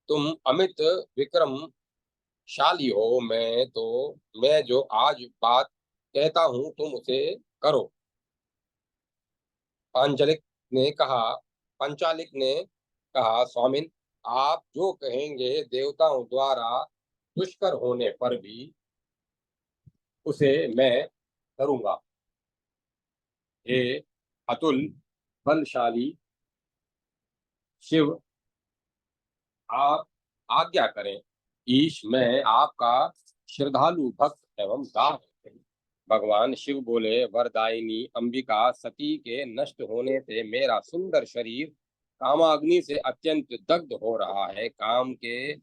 तुम अमित विक्रमशाली हो। मैं जो आज बात कहता हूँ तुम उसे करो। पांचालिक ने कहा पांचालिक ने कहा, स्वामिन, आप जो कहेंगे देवताओं द्वारा दुष्कर होने पर भी उसे मैं करूंगा। हे अतुल बलशाली शिव, आप आज्ञा करें। ईश, मैं आपका श्रद्धालु भक्त एवं दास हूं। भगवान शिव बोले, वरदायिनी अंबिका, सती के नष्ट होने से मेरा सुंदर शरीर कामाग्नि से अत्यंत दग्ध हो रहा है। काम के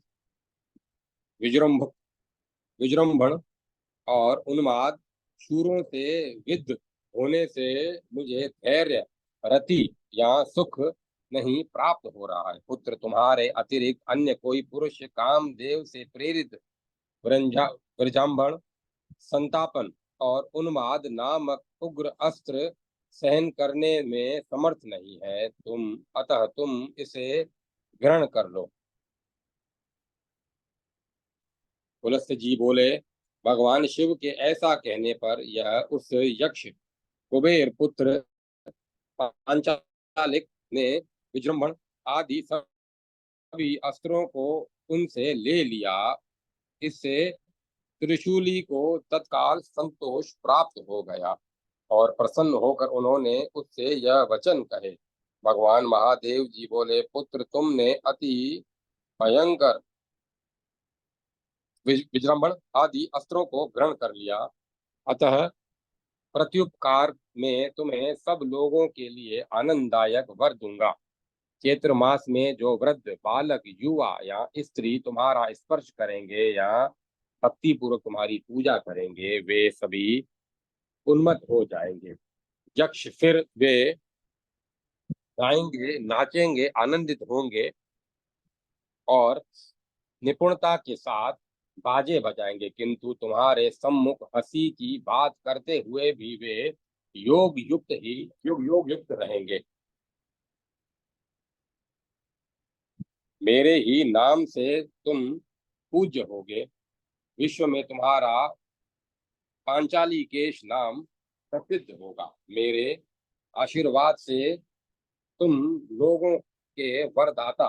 विजृंभ विजृंभण और उन्माद शूरों से विद्ध होने से मुझे धैर्य, रति या सुख नहीं प्राप्त हो रहा है। पुत्र, तुम्हारे अतिरिक्त अन्य कोई पुरुष कामदेव से प्रेरित विरजाम्भण, संतापन और उन्माद नामक उग्र अस्त्र सहन करने में समर्थ नहीं है। अतः तुम इसे ग्रहण कर लो। पुलस्त जी बोले, भगवान शिव के ऐसा कहने पर यह उस यक्ष कुबेर पुत्र पांचालिक ने विजृंभण आदि सभी अस्त्रों को उनसे ले लिया। इससे त्रिशूली को तत्काल संतोष प्राप्त हो गया और प्रसन्न होकर उन्होंने उससे यह वचन कहे। भगवान महादेव जी बोले, पुत्र तुमने अति भयंकर विजृंभण आदि अस्त्रों को ग्रहण कर लिया, अतः प्रत्युपकार में तुम्हें सब लोगों के लिए आनंददायक वर दूंगा। चैत्र मास में जो वृद्ध, बालक, युवा या स्त्री तुम्हारा स्पर्श करेंगे या भक्ति पूर्वक तुम्हारी पूजा करेंगे, वे सभी उन्मत्त हो जाएंगे। यक्ष फिर वे गाएंगे, नाचेंगे, आनंदित होंगे और निपुणता के साथ बाजे बजाएंगे, किंतु तुम्हारे सम्मुख हंसी की बात करते हुए भी वे योग युक्त रहेंगे। मेरे ही नाम से तुम पूज्य होगे। विश्व में तुम्हारा पांचाली केश नाम प्रसिद्ध होगा। मेरे आशीर्वाद से तुम लोगों के वरदाता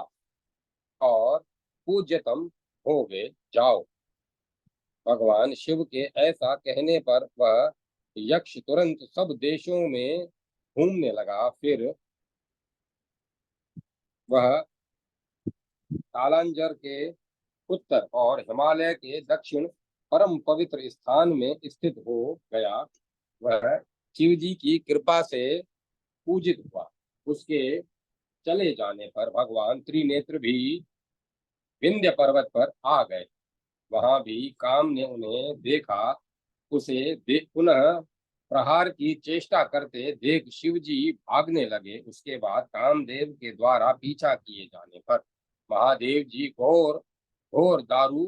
और पूज्यतम होगे। जाओ। भगवान शिव के ऐसा कहने पर वह यक्ष तुरंत सब देशों में घूमने लगा। फिर वह कालांजर के उत्तर और हिमालय के दक्षिण परम पवित्र स्थान में स्थित हो गया। वह शिव जी की कृपा से पूजित हुआ। उसके चले जाने पर भगवान त्रिनेत्र भी विंध्य पर्वत पर आ गए। वहां भी काम ने उन्हें देखा। उसे पुनः प्रहार की चेष्टा करते देख शिव जी भागने लगे। उसके बाद कामदेव के द्वारा पीछा किए जाने पर महादेव जी घोर घोर दारू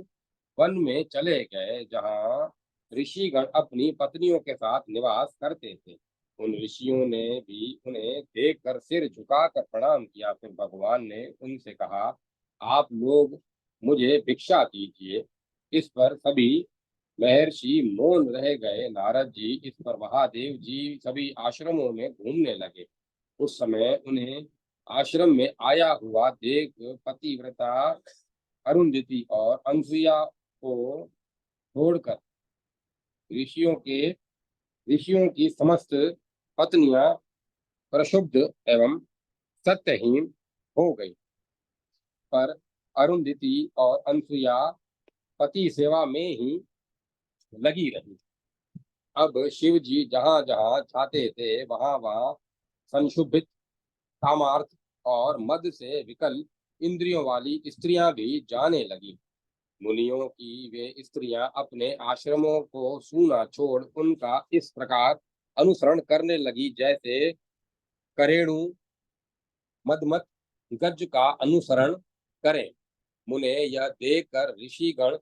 वन में चले गए, जहाँ ऋषिगण अपनी पत्नियों के साथ निवास करते थे। उन ऋषियों ने भी उन्हें देखकर सिर झुकाकर प्रणाम किया। फिर भगवान ने उनसे कहा, आप लोग मुझे भिक्षा दीजिए। इस पर सभी महर्षि मौन रह गए। नारद जी इस पर महादेव जी सभी आश्रमों में घूमने लगे। उस समय उन्हें आश्रम में आया हुआ देख पतिव्रता अरुंधति और अनसुईया को छोड़कर ऋषियों के ऋषियों की समस्त पत्नियां प्रक्षुब्ध एवं सत्यहीन हो गई। पर अरुंधति और अनसुईया पति सेवा में ही लगी रही। अब शिव जी जहाँ जहाँ चाहते थे वहां वहां संशुभित कामार्थ और मद से विकल इंद्रियों वाली स्त्रियां भी जाने लगी। मुनियों की वे स्त्रियां अपने आश्रमों को सूना छोड़ उनका इस प्रकार अनुसरण करने लगी, जैसे करेणु मदमत गज का अनुसरण करें। मुने यह देखकर ऋषिगण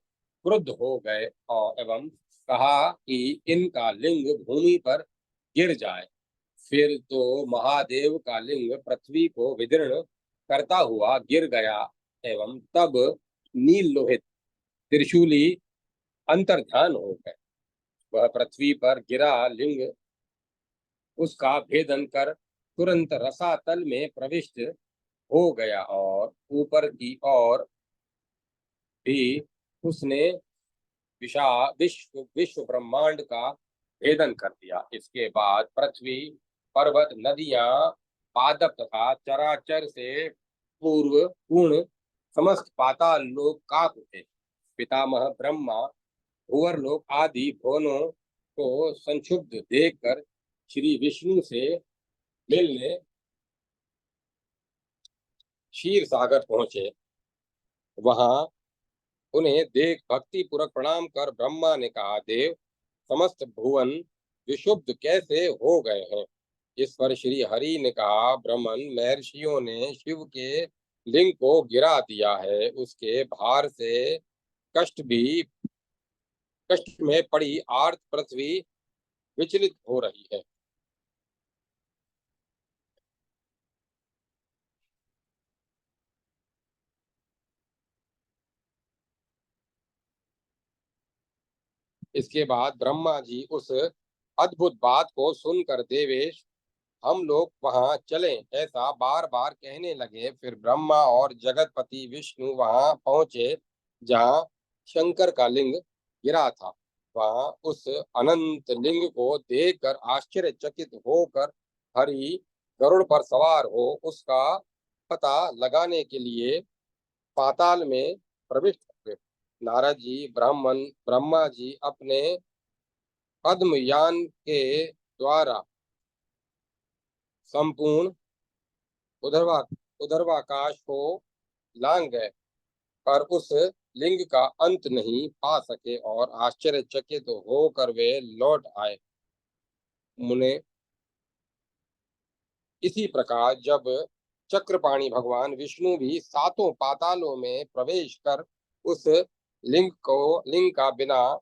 क्रुद्ध हो गए और एवं कहा कि इनका लिंग भूमि पर गिर जाए। फिर तो महादेव का लिंग पृथ्वी को विदीर्ण करता हुआ गिर गया एवं तब नील लोहित त्रिशूली अंतर्ध्यान हो गए। वह पृथ्वी पर गिरा लिंग उसका भेदन कर तुरंत रसातल में प्रविष्ट हो गया और ऊपर की ओर भी उसने विश्व विश्व ब्रह्मांड का भेदन कर दिया। इसके बाद पृथ्वी, पर्वत, नदियां, पादप तथा चराचर से पूर्व पूर्ण समस्त पाताल लोक कांप उठे। पितामह ब्रह्मा भूवर लोक आदि भुवनों को संक्षुब्ध देखकर श्री विष्णु से मिलने क्षीर सागर पहुंचे। वहां उन्हें देख भक्ति पूर्वक प्रणाम कर ब्रह्मा ने कहा, देव, समस्त भुवन विशुद्ध कैसे हो गए हैं? इस पर श्री हरि ने कहा, ब्रह्मन, महर्षियों ने शिव के लिंग को गिरा दिया है। उसके भार से कष्ट में पड़ी आर्त पृथ्वी विचलित हो रही है। इसके बाद ब्रह्मा जी उस अद्भुत बात को सुनकर, देवेश, हम लोग वहां चलें, ऐसा बार बार कहने लगे। फिर ब्रह्मा और जगतपति विष्णु वहां पहुंचे, जहां शंकर का लिंग गिरा था। वहां उस अनंत लिंग को देखकर आश्चर्यचकित होकर हरि गरुड़ पर सवार हो उसका पता लगाने के लिए पाताल में प्रविष्ट हुए। नारद जी ब्रह्मा जी अपने पद्मयान के द्वारा संपूर्ण उधरवा उधर्वाकाश को लांग गए, पर उस लिंग का अंत नहीं पा सके और आश्चर्यचकित होकर वे लौट आए। मुने इसी प्रकार जब चक्रपाणी भगवान विष्णु भी सातों पातालों में प्रवेश कर उस लिंग का बिना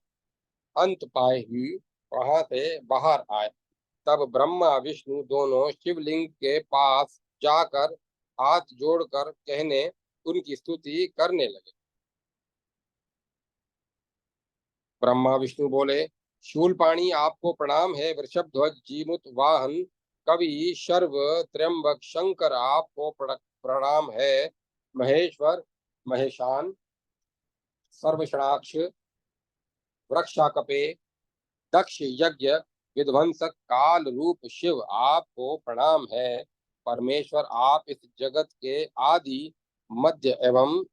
अंत पाए ही वहां से बाहर आए, तब ब्रह्मा विष्णु दोनों शिवलिंग के पास जाकर हाथ जोड़कर कहने उनकी स्तुति करने लगे। ब्रह्मा विष्णु बोले, शूलपाणी आपको प्रणाम है। वृषभध्वज जीमुत वाहन कवि शर्व त्र्यंबक शंकर आपको प्रणाम है। महेश्वर महेशान सर्वशणाक्ष वृक्षाकपे दक्ष यज्ञ विध्वंसक काल रूप शिव आपको प्रणाम है। परमेश्वर आप इस जगत के आदि मध्य एवं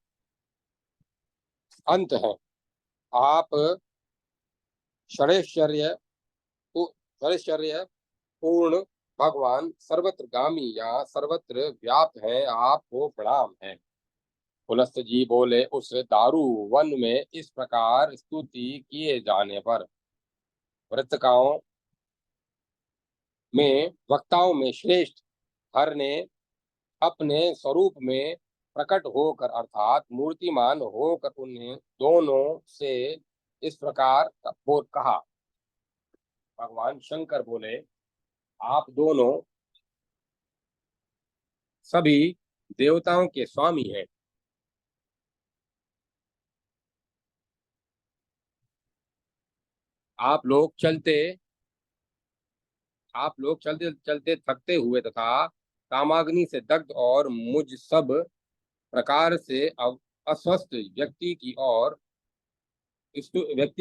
अंत हैं। आप षड़ैश्वर्य षड़ैश्वर्य पूर्ण भगवान सर्वत्र गामी या सर्वत्र व्याप्त हैं, आपको प्रणाम है। पुलस्त जी बोले, उस दारू वन में इस प्रकार स्तुति किए जाने पर वृत्तकाओं में वक्ताओं में श्रेष्ठ हर ने अपने स्वरूप में प्रकट होकर अर्थात मूर्तिमान होकर उन्हें दोनों से इस प्रकार बोल कहा। भगवान शंकर बोले, आप दोनों सभी देवताओं के स्वामी हैं। आप लोग चलते आप लोग चलते चलते थकते हुए तथा कामाग्नि से दग्ध और मुझ सब प्रकार से अस्वस्थ व्यक्ति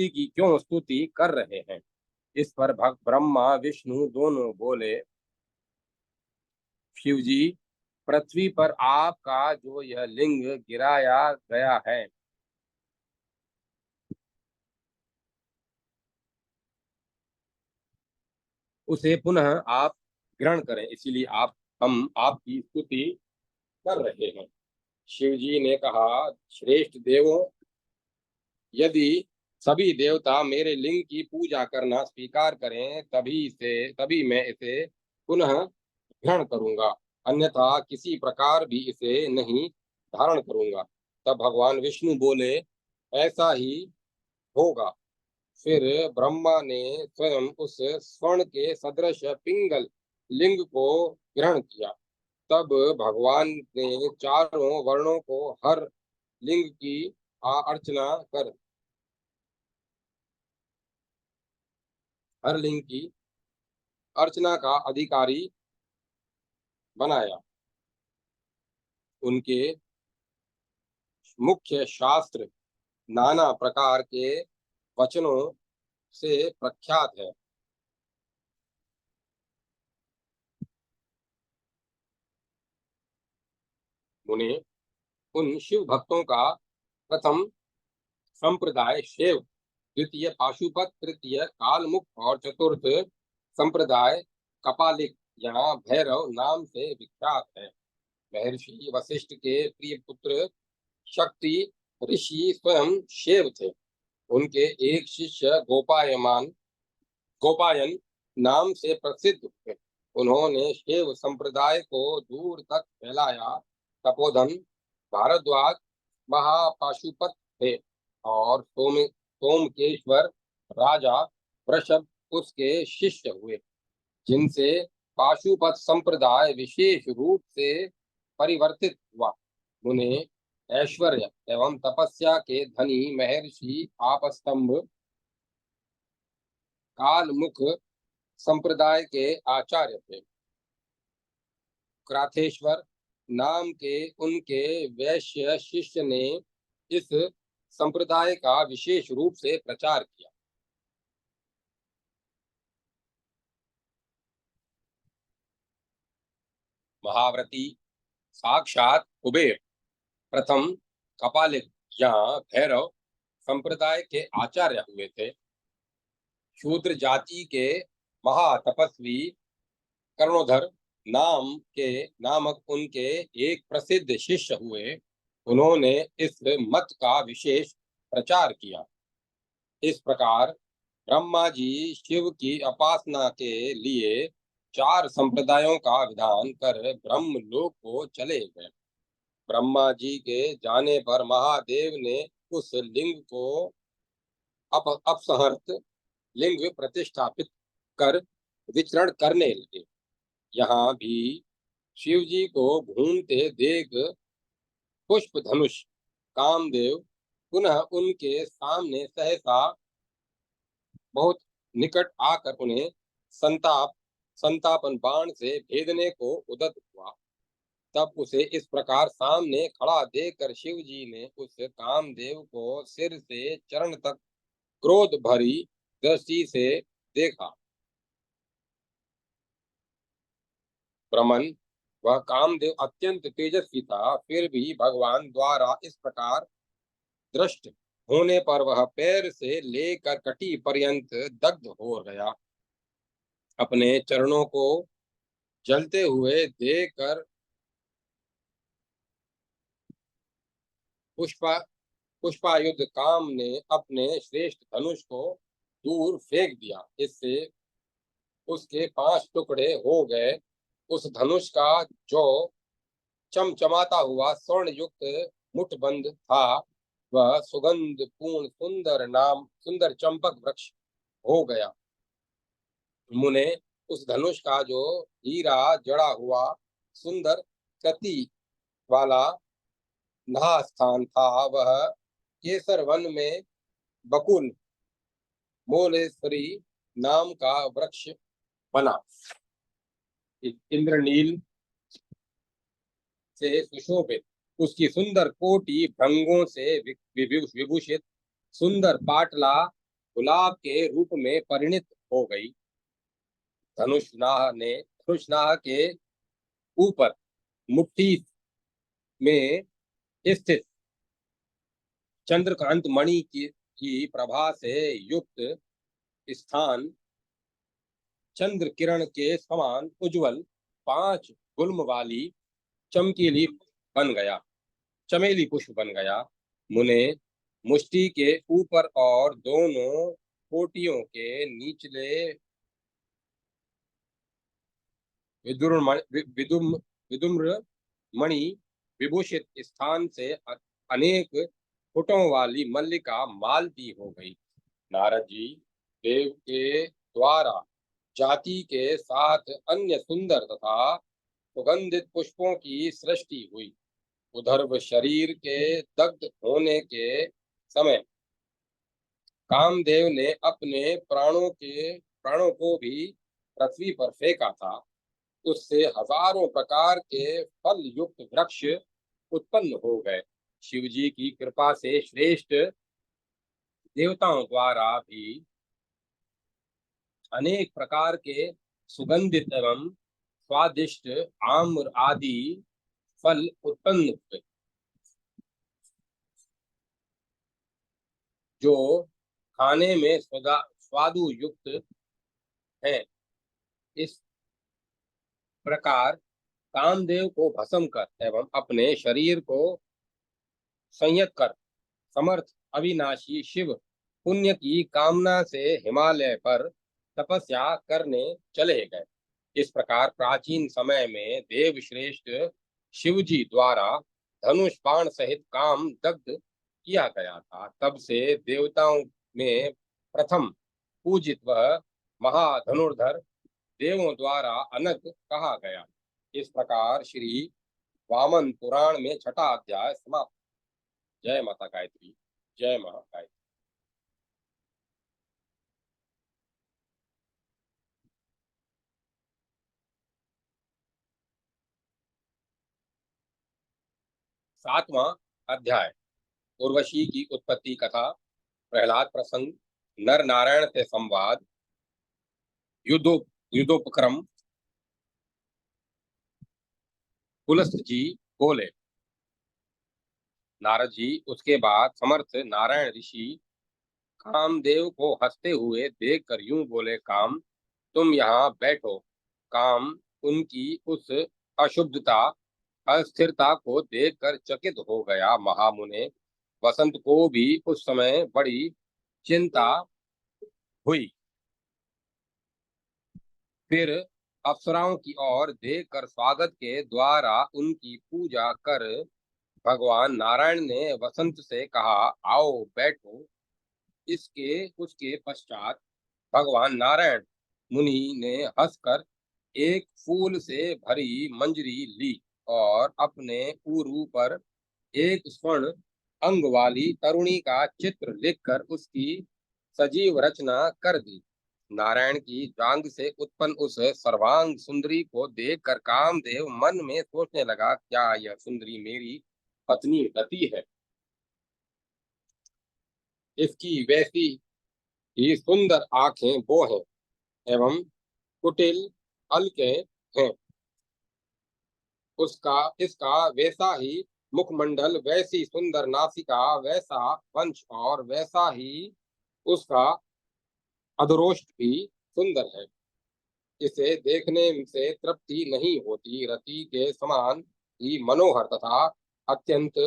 की क्यों स्तुति कर रहे हैं। इस पर भक्त ब्रह्मा विष्णु दोनों बोले, शिव जी, पृथ्वी पर आपका जो यह लिंग गिराया गया है उसे पुनः आप ग्रहण करें, इसीलिए हम आपकी स्तुति कर रहे हैं। शिव जी ने कहा, श्रेष्ठ देवों, यदि सभी देवता मेरे लिंग की पूजा करना स्वीकार करें तभी मैं इसे पुनः ग्रहण करूंगा, अन्यथा किसी प्रकार भी इसे नहीं धारण करूंगा। तब भगवान विष्णु बोले, ऐसा ही होगा। फिर ब्रह्मा ने स्वयं उस स्वर्ण के सदृश पिंगल लिंग को ग्रहण किया। तब भगवान ने चारों वर्णों को हर लिंग की अर्चना कर हर लिंग की अर्चना का अधिकारी बनाया। उनके मुख्य शास्त्र नाना प्रकार के वचनों से प्रख्यात है। उन्हें उन शिव भक्तों का प्रथम संप्रदाय शिव, द्वितीय पाशुपत, तृतीय कालमुख और चतुर्थ संप्रदाय कपालिक या भैरव नाम से विख्यात है। महर्षि वशिष्ठ के प्रिय पुत्र शक्ति ऋषि स्वयं शिव थे। उनके एक शिष्य गोपायन नाम से प्रसिद्ध हुए। उन्होंने शिव संप्रदाय को दूर तक फैलाया। तपोधन भारद्वाज महापाशुपत थे और सोमकेश्वर राजा वृषभ उसके शिष्य हुए, जिनसे पाशुपत संप्रदाय विशेष रूप से परिवर्तित हुआ। उन्हें ऐश्वर्य एवं तपस्या के धनी महर्षि आपस्तंभ कालमुख संप्रदाय के आचार्य थे। क्राथेश्वर नाम के उनके वैश्य शिष्य ने इस संप्रदाय का विशेष रूप से प्रचार किया। महाव्रती साक्षात कुबेर प्रथम कपालिक या भैरव संप्रदाय के आचार्य हुए थे। शूद्र जाति के महातपस्वी कर्णोधर नामक उनके एक प्रसिद्ध शिष्य हुए। उन्होंने इस मत का विशेष प्रचार किया। इस प्रकार ब्रह्मा जी शिव की उपासना के लिए 4 संप्रदायों का विधान कर ब्रह्मलोक को चले गए। ब्रह्मा जी के जाने पर महादेव ने उस लिंग को अपसंहर्त लिंग प्रतिष्ठापित कर विचरण करने लगे। यहाँ भी शिव जी को घूमते देख पुष्प धनुष कामदेव पुनः उनके सामने सहसा बहुत निकट आकर उन्हें संतापन बाण से भेदने को उद्यत हुआ। तब उसे इस प्रकार सामने खड़ा देखकर शिव जी ने उस कामदेव को सिर से चरण तक क्रोध भरी दृष्टि से देखा। ब्रह्मन वह कामदेव अत्यंत तेजस्वी था, फिर भी भगवान द्वारा इस प्रकार दृष्ट होने पर वह पैर से लेकर कटी पर्यंत दग्ध हो गया। अपने चरणों को जलते हुए देखकर पुष्पा पुष्पायुध काम ने अपने श्रेष्ठ धनुष को दूर फेंक दिया। इससे उसके 5 टुकड़े हो गए। उस धनुष का जो चमचमाता हुआ स्वर्ण युक्त मुठबंद था, वह सुगंध पूर्ण सुंदर चंपक वृक्ष हो गया। मुने उस धनुष का जो हीरा जड़ा हुआ सुंदर कति वाला नहा स्थान था, वह केसर वन में बकुल मोलेश्वरी नाम का वृक्ष बना। इंद्रनील से सुशोभित उसकी सुंदर कोटि भृंगों से विभूषित सुंदर पाटला गुलाब के रूप में परिणित हो गई। धनुषनाह के ऊपर मुट्ठी में स्थित चंद्रकांत मणि की प्रभा से युक्त स्थान चंद्र किरण के समान उज्जवल 5 गुल्म वाली चमकीली बन गया चमेली पुष्प बन गया। मुने मुष्टि के ऊपर और दोनों कोटियों के निचले विदुम्र मणि विभूषित स्थान से अनेक फुटों वाली मल्लिका मालती हो गई। नारद जी देव के द्वारा जाति के साथ अन्य सुंदर तथा सुगंधित पुष्पों की सृष्टि हुई। उधर शरीर के दग्ध होने के समय कामदेव ने अपने प्राणों को भी पृथ्वी पर फेंका था। उससे हजारों प्रकार के फल युक्त वृक्ष उत्पन्न हो गए। शिव जी की कृपा से श्रेष्ठ देवताओं द्वारा भी अनेक प्रकार के सुगंधित एवं स्वादिष्ट आम्र आदि फल उत्पन्न हुए, जो खाने में स्वादु युक्त है। इस प्रकार कामदेव को भस्म कर एवं अपने शरीर को संयत कर समर्थ अविनाशी शिव पुण्य की कामना से हिमालय पर तपस्या करने चले गए। इस प्रकार प्राचीन समय में देव श्रेष्ठ शिव जी द्वारा धनुष बाण सहित काम दग्ध किया गया था। तब से देवताओं में प्रथम पूजित वह महाधनुर्धर देवों द्वारा अनग कहा गया। इस प्रकार श्री वामन पुराण में 6ठा अध्याय समाप्त। जय माता गायत्री, जय महागायत्री। 7वां अध्याय उर्वशी की उत्पत्ति कथा, प्रहलाद प्रसंग, नर नारायण से संवाद, युद्धोपक्रम। पुलस्त जी बोले, नारद जी, उसके बाद समर्थ नारायण ऋषि कामदेव को हंसते हुए देखकर यूं बोले, काम, तुम यहाँ बैठो। काम उनकी उस अशुद्धता, अस्थिरता को देखकर चकित हो गया। महामुने, वसंत को भी उस समय बड़ी चिंता हुई। फिर अप्सराओं की ओर देखकर स्वागत के द्वारा उनकी पूजा कर भगवान नारायण ने वसंत से कहा, आओ बैठो। इसके उसके पश्चात भगवान नारायण मुनि ने हंसकर एक फूल से भरी मंजरी ली और अपने ऊरू पर एक स्वर्ण अंग वाली तरुणी का चित्र लिखकर उसकी सजीव रचना कर दी। नारायण की जांग से उत्पन्न उस सर्वांग सुंदरी को देखकर कामदेव मन में सोचने लगा, क्या यह सुंदरी मेरी पत्नी रति है? इसकी वैसी ही सुंदर आंखें वो हैं एवं कुटिल हल्के हैं। उसका इसका वैसा ही मुखमंडल, वैसी सुंदर नासिका, वैसा वंश और वैसा ही उसका अधरोष्ठ भी सुंदर है। इसे देखने से तृप्ति नहीं होती। रति के समान ही मनोहर तथा अत्यंत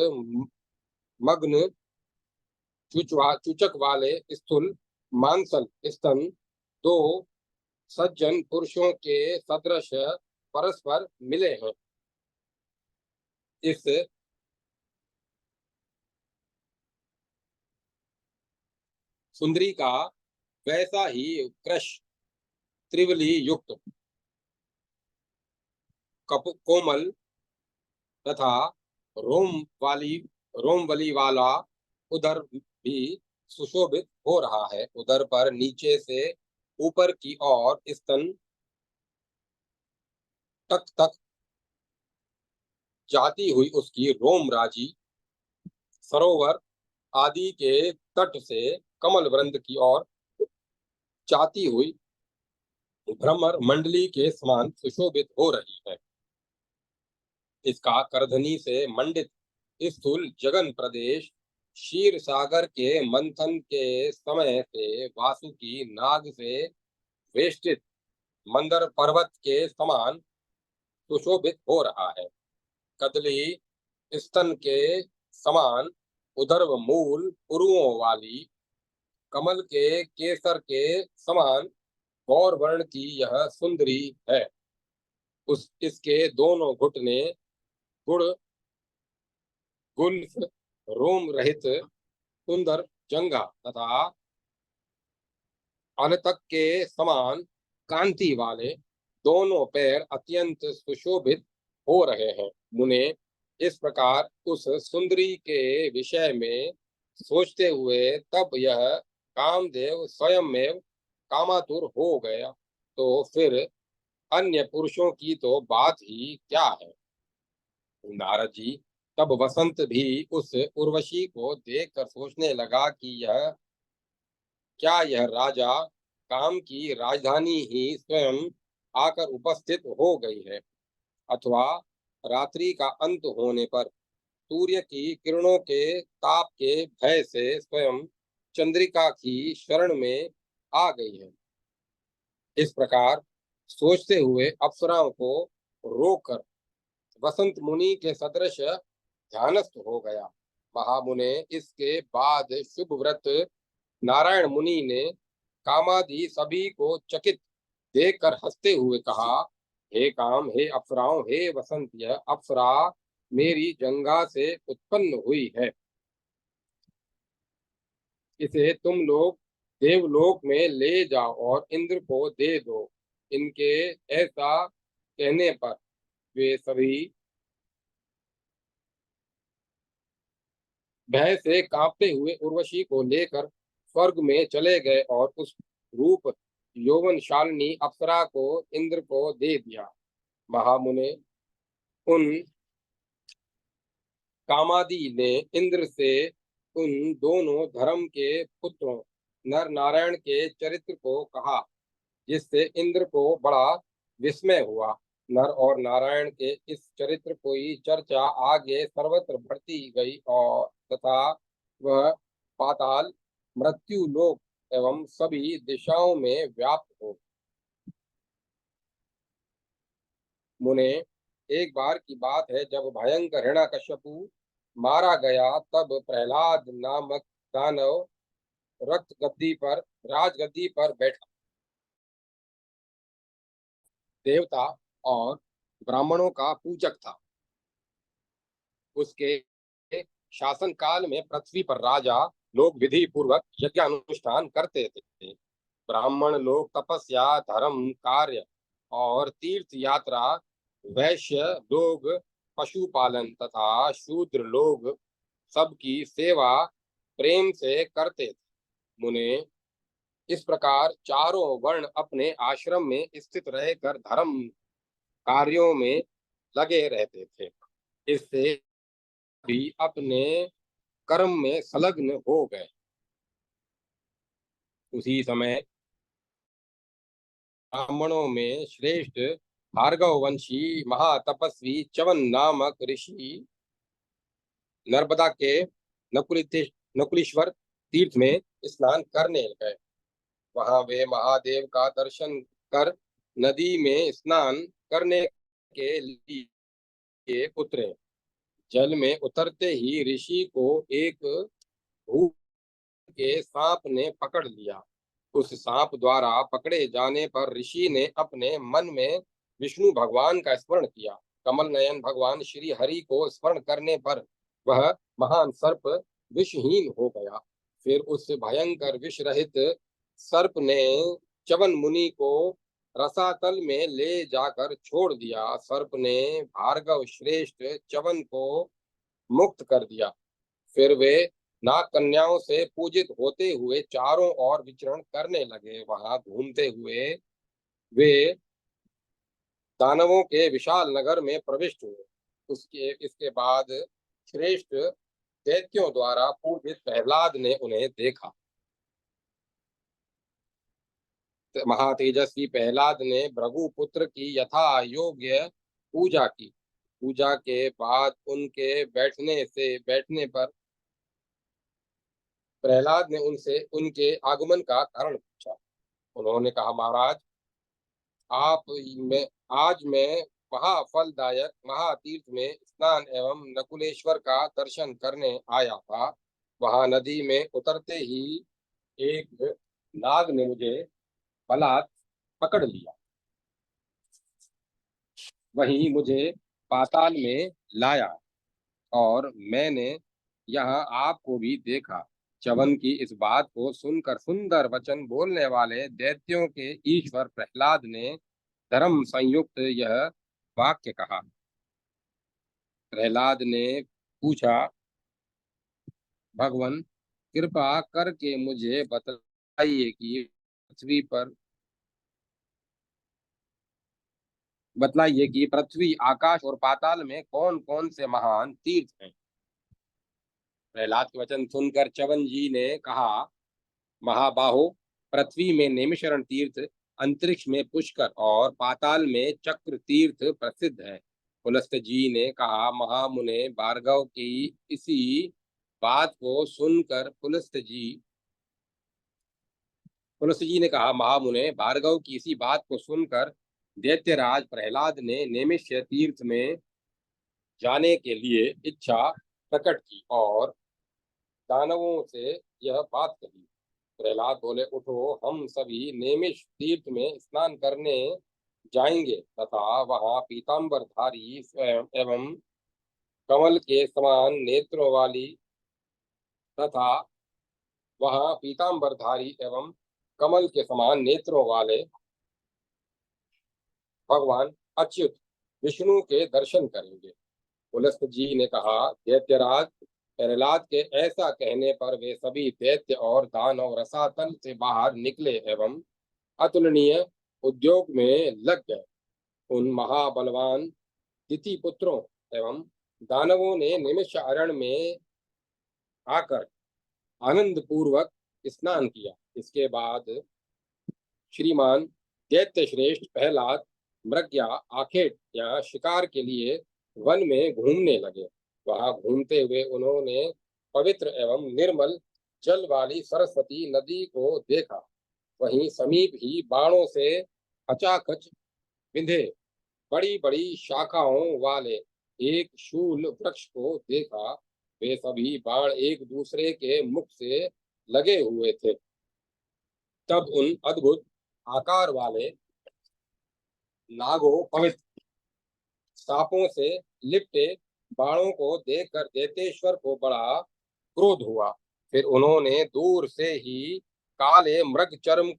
मग्न चूचक वाले स्थूल मांसल स्तन दो सज्जन पुरुषों के सदृश परस्पर मिले हैं। इस सुंदरी का वैसा ही कृश त्रिवली युक्त कोमल तथा रोम वाली रोम वली वाला उदर भी सुशोभित हो रहा है। उदर पर नीचे से ऊपर की ओर स्तन तक तक जाती हुई उसकी रोम राजी सरोवर आदि के तट से कमल वृंद की ओर जाती हुई भ्रमर मंडली के समान सुशोभित हो रही है। इसका करधनी से मंडित स्थूल जगन प्रदेश क्षीर सागर के मंथन के समय से वासुकी नाग से वेष्टित मंदर पर्वत के समान सुशोभित हो रहा है। कदली स्तन के समान उदर्व मूल पुरुओं वाली, कमल के केसर के समान गौर वर्ण की यह सुंदरी है। उस इसके दोनों घुटने गुड़ गुल्फ रोम रहित सुंदर जंघा तथा अनतक के समान कांति वाले दोनों पैर अत्यंत सुशोभित हो रहे हैं। मुने, इस प्रकार उस सुंदरी के विषय में सोचते हुए तब यह कामदेव स्वयं में कामातुर हो गया, तो फिर अन्य पुरुषों की तो बात ही क्या है। नारद जी, तब वसंत भी उस उर्वशी को देखकर सोचने लगा कि यह क्या यह राजा काम की राजधानी ही स्वयं आकर उपस्थित हो गई है, अथवा रात्रि का अंत होने पर सूर्य की किरणों के ताप के भय से स्वयं चंद्रिका की शरण में आ गई है। इस प्रकार सोचते हुए अप्सराओं को रोककर वसंत मुनि के सदृश ध्यानस्थ हो गया। महामुने, इसके बाद शुभ व्रत नारायण मुनि ने कामादि सभी को चकित देखकर हंसते हुए कहा, हे काम, हे अप्सराओं, हे वसंत, यह अप्सरा मेरी जंगा से उत्पन्न हुई है। इसे तुम लोग देवलोक में ले जाओ और इंद्र को दे दो। इनके ऐसा कहने पर वे सभी भय से कांपते हुए उर्वशी को लेकर स्वर्ग में चले गए और उस रूप यौवनशालिनी अप्सरा को इंद्र को दे दिया। महामुने, उन कामादि ने इंद्र से उन दोनों धर्म के पुत्रों नर नारायण के चरित्र को कहा, जिससे इंद्र को बड़ा विस्मय हुआ। नर और नारायण के इस चरित्र की चर्चा आगे सर्वत्र बढ़ती गई और तथा वह पाताल, मृत्यु लोक एवं सभी दिशाओं में व्याप्त हो। मुने, एक बार की बात है, जब भयंकर हिरण्यकश्यपु मारा गया, तब प्रहलाद नामक दानव रक्त गद्दी पर राजगद्दी पर बैठा। देवता और ब्राह्मणों का पूजक था। उसके शासन काल में पृथ्वी पर राजा लोग विधि पूर्वक यज्ञानुष्ठान करते थे। ब्राह्मण लोग तपस्या, धर्म कार्य और तीर्थ यात्रा, वैश्य लोग पशुपालन तथा शूद्र लोग सबकी सेवा प्रेम से करते थे। मुने, इस प्रकार चारों वर्ण अपने आश्रम में स्थित रहकर धर्म कार्यों में लगे रहते थे। इससे भी अपने कर्म में संलग्न हो गए। उसी समय ब्राह्मणों में श्रेष्ठ भार्गव वंशी महातपस्वी च्यवन नामक ऋषि नर्मदा के नकुलेश्वर तीर्थ में स्नान करने गए। वहां वे महादेव का दर्शन कर नदी में स्नान करने के लिए उतरे। जल में उतरते ही ऋषि को एक भूत के सांप ने पकड़ लिया। उस सांप द्वारा पकड़े जाने पर ऋषि ने अपने मन में विष्णु भगवान का स्मरण किया। कमल नयन भगवान श्री हरि को स्मरण करने पर वह महान सर्प विषहीन हो गया। फिर उस भयंकर विष रहित सर्प ने च्यवन मुनि को रसातल में ले जाकर छोड़ दिया। सर्प ने भार्गव श्रेष्ठ च्यवन को मुक्त कर दिया। फिर वे नाग कन्याओं से पूजित होते हुए चारों ओर विचरण करने लगे। वहां घूमते हुए वे दानवों के विशाल नगर में प्रविष्ट हुए। इसके बाद श्रेष्ठ दैत्यों द्वारा पूजित प्रहलाद ने उन्हें देखा। महातेजस्वी प्रहलाद ने भृगुपुत्र की यथा योग्य पूजा की। पूजा के बाद उनके बैठने पर प्रहलाद ने उनसे उनके आगमन का कारण पूछा। उन्होंने कहा, महाराज, आप में आज मैं महाफलदायक महातीर्थ में स्नान एवं नकुलेश्वर का दर्शन करने आया था। वहां नदी में उतरते ही एक नाग ने मुझे बलात् पकड़ लिया। वहीं मुझे पाताल में लाया और मैंने यहाँ आपको भी देखा। च्यवन की इस बात को सुनकर सुंदर वचन बोलने वाले दैत्यों के ईश्वर प्रहलाद ने धर्म संयुक्त यह वाक्य कहा। प्रहलाद ने पूछा, भगवान, कृपा करके मुझे बतलाइए कि पृथ्वी, आकाश और पाताल में कौन कौन से महान तीर्थ हैं। प्रहलाद के वचन सुनकर च्यवन जी ने कहा, महाबाहो, पृथ्वी में नैमिषारण्य तीर्थ, अंतरिक्ष में पुष्कर और पाताल में चक्र तीर्थ प्रसिद्ध है। पुलस्त जी ने कहा, महामुने, भार्गव की इसी बात को सुनकर पुलस्त जी ने कहा, महामुने, भार्गव की इसी बात को सुनकर दैत्यराज प्रहलाद ने नैमिष्य तीर्थ में जाने के लिए इच्छा प्रकट की और दानवों से यह बात कही। प्रहलाद बोले, उठो, हम सभी नेमिष तीर्थ में स्नान करने जाएंगे तथा वहां पीताम्बरधारी स्वयं एवं कमल के समान नेत्रों वाली तथा वहां पीताम्बरधारी एवं कमल के समान नेत्रों वाले भगवान अच्युत विष्णु के दर्शन करेंगे। पुलस्त जी ने कहा, दैत्यराज प्रहलाद के ऐसा कहने पर वे सभी दैत्य और दानव रसातल से बाहर निकले एवं अतुलनीय उद्योग में लग गए। उन महाबलवान तिथि पुत्रों एवं दानवों ने निमिष अरण्य में आकर आनंद पूर्वक स्नान किया। इसके बाद श्रीमान दैत्य श्रेष्ठ प्रहलाद मृग्या आखेट या शिकार के लिए वन में घूमने लगे। वहां घूमते हुए उन्होंने पवित्र एवं निर्मल जल वाली सरस्वती नदी को देखा। वहीं समीप ही बाणों से खचाखच बिंधे बड़ी बड़ी शाखाओं वाले एक शूल वृक्ष को देखा। वे सभी बाण एक दूसरे के मुख से लगे हुए थे। तब उन अद्भुत आकार वाले नागों पवित्र सांपों से लिपटे बाणों को देखकर देतेश्वर को बड़ा क्रोध हुआ। फिर उन्होंने दूर से ही काले मृग चर्म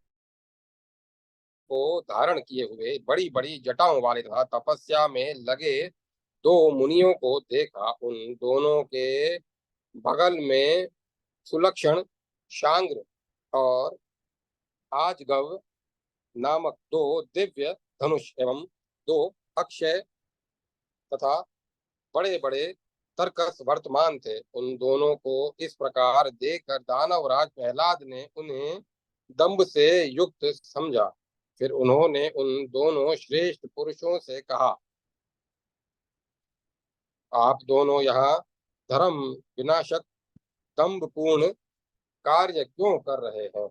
को धारण किए हुए बड़ी बड़ी जटाओं वाले तथा तपस्या में लगे दो मुनियों को देखा। उन दोनों के बगल में सुलक्षण शांग्र और आजगव नामक दो दिव्य धनुष एवं दो अक्षय तथा बड़े बड़े तर्कस वर्तमान थे। उन दोनों को इस प्रकार देखकर दानवराज प्रहलाद ने उन्हें दंभ से युक्त समझा। फिर उन्होंने उन दोनों श्रेष्ठ पुरुषों से कहा, आप दोनों यहाँ धर्म विनाशक दंभपूर्ण कार्य क्यों कर रहे हैं?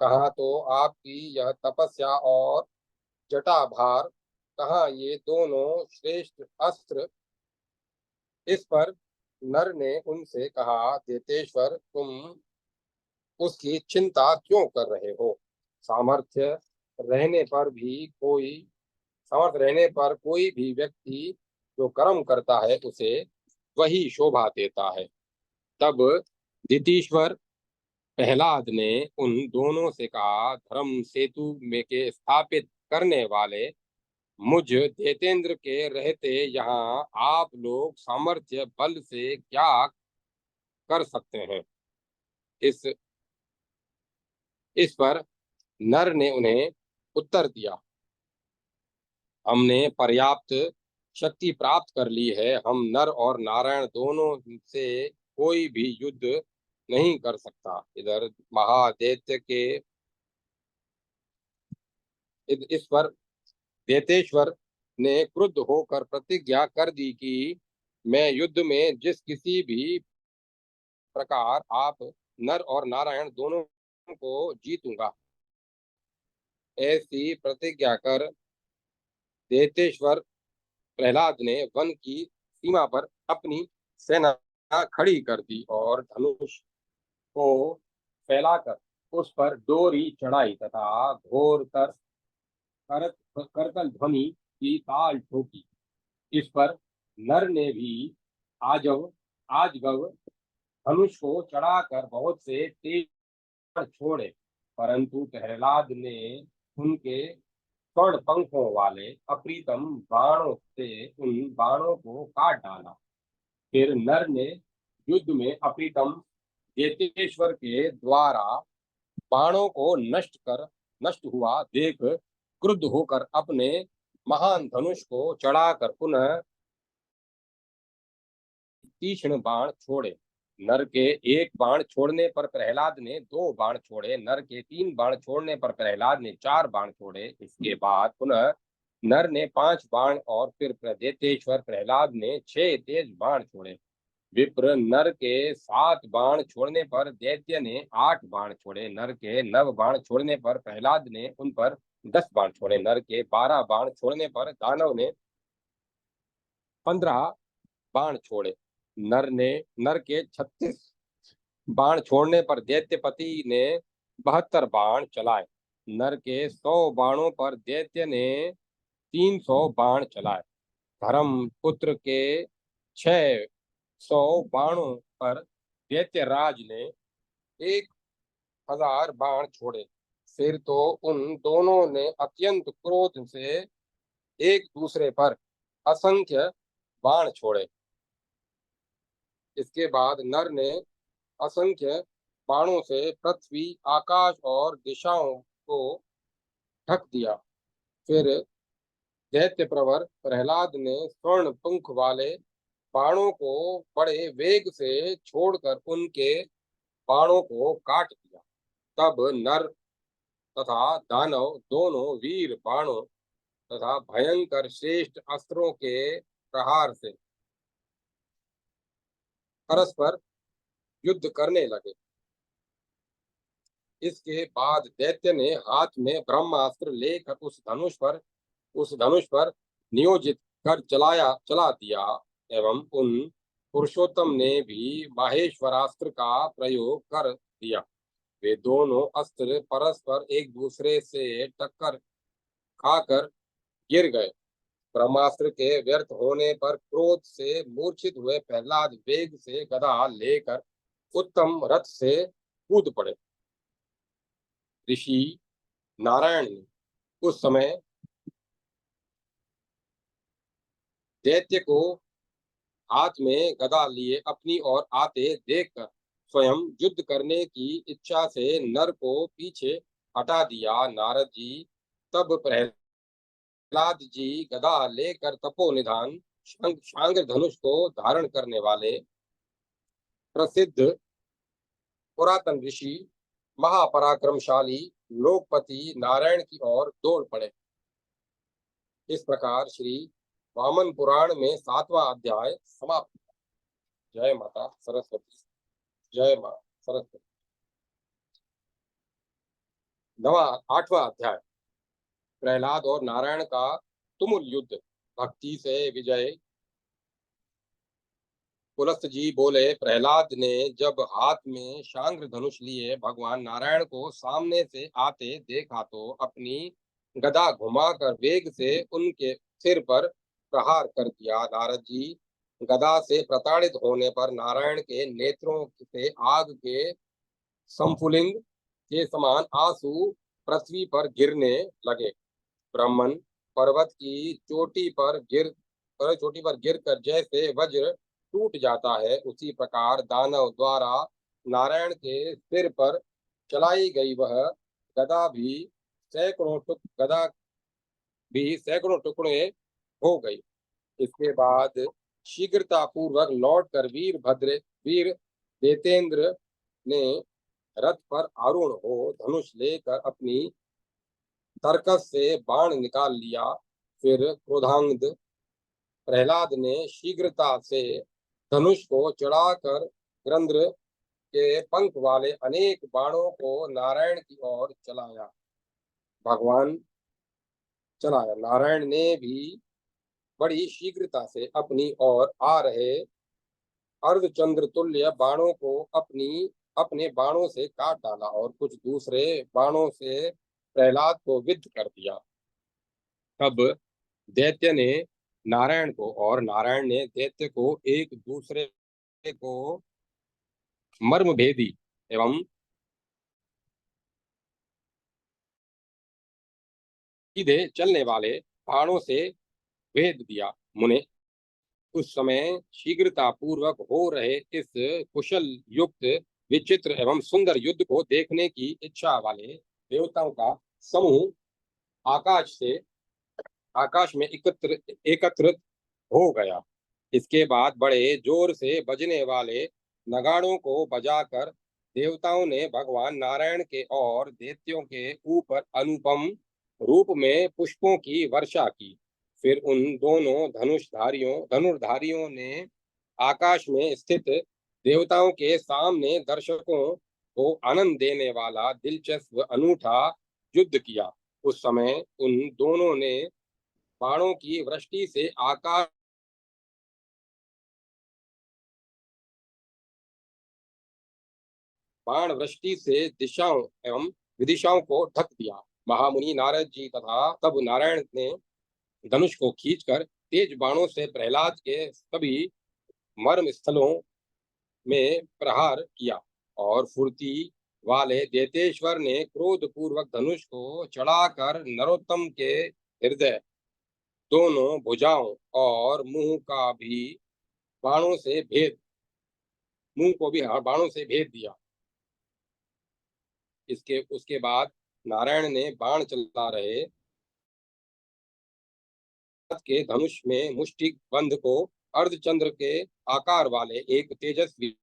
कहाँ तो आपकी यह तपस्या और जटाभार, कहाँ ये दोनों श्रेष्ठ अस्त्र? इस पर नर ने उनसे कहा, देतेश्वर, तुम उसकी चिंता क्यों कर रहे हो? सामर्थ्य रहने पर भी कोई सामर्थ्य रहने पर कोई भी व्यक्ति जो कर्म करता है उसे वही शोभा देता है। तब दितीश्वर प्रहलाद ने उन दोनों से कहा, धर्म सेतु में के स्थापित करने वाले मुझ देतेंद्र के रहते यहाँ आप लोग सामर्थ्य बल से क्या कर सकते हैं? इस इस पर नर ने उन्हें उत्तर दिया, हमने पर्याप्त शक्ति प्राप्त कर ली है। हम नर और नारायण दोनों से कोई भी युद्ध नहीं कर सकता। इधर महादैत्य के इस पर देतेश्वर ने क्रुद्ध होकर प्रतिज्ञा कर दी कि मैं युद्ध में जिस किसी भी प्रकार आप नर और नारायण दोनों को जीतूंगा। ऐसी प्रतिज्ञा कर देतेश्वर प्रहलाद ने वन की सीमा पर अपनी सेना खड़ी कर दी और धनुष को फैलाकर उस पर डोरी चढ़ाई तथा घोर करतल ध्वनि की ताल ठोकी। इस पर नर ने भी आजव आजगव धनुष को चढ़ाकर बहुत से तेज छोड़े, परंतु प्रहलाद ने उनके स्वर्ण पंखों वाले अप्रीतम बाणों से उन बाणों को काट डाला। फिर नर ने युद्ध में अप्रीतम जेतेश्वर के द्वारा बाणों को नष्ट हुआ देख क्रुद्ध होकर अपने महान धनुष को चढ़ाकर पुनः तीक्ष्ण बाण छोड़े। नर के एक बाण छोड़ने पर प्रहलाद ने दो बाण छोड़े। नर के तीन बाण छोड़ने पर प्रहलाद ने चार बाण छोड़े। इसके बाद पुनः नर ने पांच बाण और फिर देतेश्वर प्रहलाद ने छह तेज बाण छोड़े। विप्र नर के सात बाण छोड़ने पर दैत्य ने आठ बाण छोड़े। नर के नव बाण छोड़ने पर प्रहलाद ने उन पर 10 बाण छोड़े। नर के 12 बाण छोड़ने पर दानव ने 15 बाण छोड़े। नर के 36 बाण छोड़ने पर दैत्यपति ने 72 बाण चलाए। नर के 100 बाणों पर दैत्य ने 300 बाण चलाए। धर्म पुत्र के 600 बाणों पर दैत्यराज ने 1000 बाण छोड़े। फिर तो उन दोनों ने अत्यंत क्रोध से एक दूसरे पर असंख्य बाण छोड़े। इसके बाद नर ने असंख्य बाणों से पृथ्वी, आकाश और दिशाओं को ढक दिया। फिर दैत्य प्रवर प्रहलाद ने स्वर्ण पंख वाले बाणों को बड़े वेग से छोड़कर उनके बाणों को काट दिया। तब नर तथा दानव दोनों वीर बाणों तथा भयंकर श्रेष्ठ अस्त्रों के प्रहार से परस्पर युद्ध करने लगे। इसके बाद दैत्य ने हाथ में ब्रह्मास्त्र लेकर उस धनुष पर नियोजित कर चला दिया एवं उन पुरुषोत्तम ने भी माहेश्वरास्त्र का प्रयोग कर दिया। वे दोनों अस्त्र परस्पर एक दूसरे से टक्कर खाकर गिर गए। ब्रह्मास्त्र के व्यर्थ होने पर क्रोध से मूर्छित हुए प्रहलाद वेग से गदा लेकर उत्तम रथ से कूद पड़े। ऋषि नारायण ने उस समय दैत्य को हाथ में गदा लिए अपनी ओर आते देखकर स्वयं युद्ध करने की इच्छा से नर को पीछे हटा दिया। नारद जी तब प्रहलाद जी गदा लेकर तपोनिधान शांग धनुष को धारण करने वाले प्रसिद्ध पुरातन ऋषि महापराक्रमशाली लोकपति नारायण की ओर दौड़ पड़े। इस प्रकार श्री वामन पुराण में 7वां अध्याय समाप्त। जय माता सरस्वती। जय मां सरस्वती। 8वां अध्याय प्रहलाद और नारायण का तुमुल युद्ध। भक्ति से विजय। पुलस्त जी बोले, प्रहलाद ने जब हाथ में शांग्र धनुष लिए भगवान नारायण को सामने से आते देखा तो अपनी गदा घुमाकर वेग से उनके सिर पर प्रहार कर दिया। नारद जी गदा से प्रताड़ित होने पर नारायण के नेत्रों से आग के संफुलिंग के समान आंसू पृथ्वी पर गिरने लगे। ब्राह्मण पर्वत की चोटी पर गिरकर जैसे वज्र टूट जाता है, उसी प्रकार दानव द्वारा नारायण के सिर पर चलाई गई वह गदा भी सैकड़ों टुकड़े हो गई। इसके बाद शीघ्रता पूर्वक लौटकर वीर देतेंद्र ने रथ पर आरूढ़ हो धनुष लेकर अपनी तर्कस से बाण निकाल लिया। फिर क्रोधांध प्रहलाद ने शीघ्रता से धनुष को चढ़ाकर ग्रंद्र के पंख वाले अनेक बाणों को नारायण की ओर चलाया। नारायण ने भी बड़ी शीघ्रता से अपनी ओर आ रहे अर्धचंद्र तुल्य बाणों को अपने बाणों से काट डाला और कुछ दूसरे बाणों से प्रहलाद को विद्ध कर दिया। तब दैत्य ने नारायण को और नारायण ने दैत्य को एक दूसरे को मर्मभेदी एवं सीधे चलने वाले बाणों से भेद दिया। मुने उस समय शीघ्रता पूर्वक हो रहे इस कुशल युक्त विचित्र एवं सुंदर युद्ध को देखने की इच्छा वाले देवताओं का समूह आकाश में एकत्रित हो गया। इसके बाद बड़े जोर से बजने वाले नगाड़ों को बजाकर देवताओं ने भगवान नारायण के और दैत्यों के ऊपर अनुपम रूप में पुष्पों की वर्षा की। फिर उन दोनों धनुर्धारियों ने आकाश में स्थित देवताओं के सामने दर्शकों को आनंद देने वाला दिलचस्प अनूठा युद्ध किया। उस समय उन दोनों ने बाणों की वृष्टि से आकाश बाण वृष्टि से दिशाओं एवं विदिशाओं को ढक दिया। महामुनि नारद जी तथा तब नारायण ने धनुष को खींचकर तेज बाणों से प्रहलाद के सभी मर्म स्थलों में प्रहार किया और फुर्ती वाले दैतेश्वर ने क्रोध पूर्वक धनुष को चढ़ाकर नरोत्तम के हृदय, दोनों भुजाओं और मुंह को भी बाणों से भेद दिया। उसके बाद नारायण ने बाण चला रहे के धनुष में मुष्टि बंध को अर्धचंद्र के आकार वाले एक तेजस्वी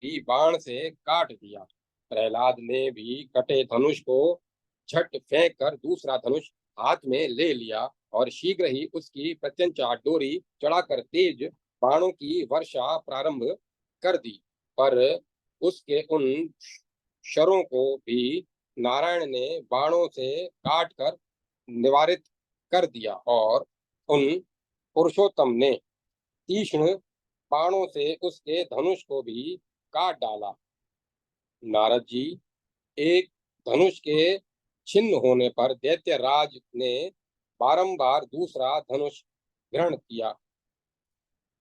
भी बाण से काट दिया। प्रहलाद ने भी कटे धनुष को झट फेंक कर दूसरा धनुष हाथ में ले लिया और शीघ्र ही उसकी प्रत्यंचा डोरी चढ़ाकर तेज बाणों की वर्षा प्रारंभ कर दी। पर उसके उन शरों को भी नारायण ने बाणों से काट कर निवारित कर दिया और उन पुरुषोत्तम ने तीक्ष्ण बाणों से उसके धनुष को भी काट डाला। नारद जी, एक धनुष के छिन्न होने पर दैत्यराज ने बारंबार दूसरा धनुष ग्रहण किया,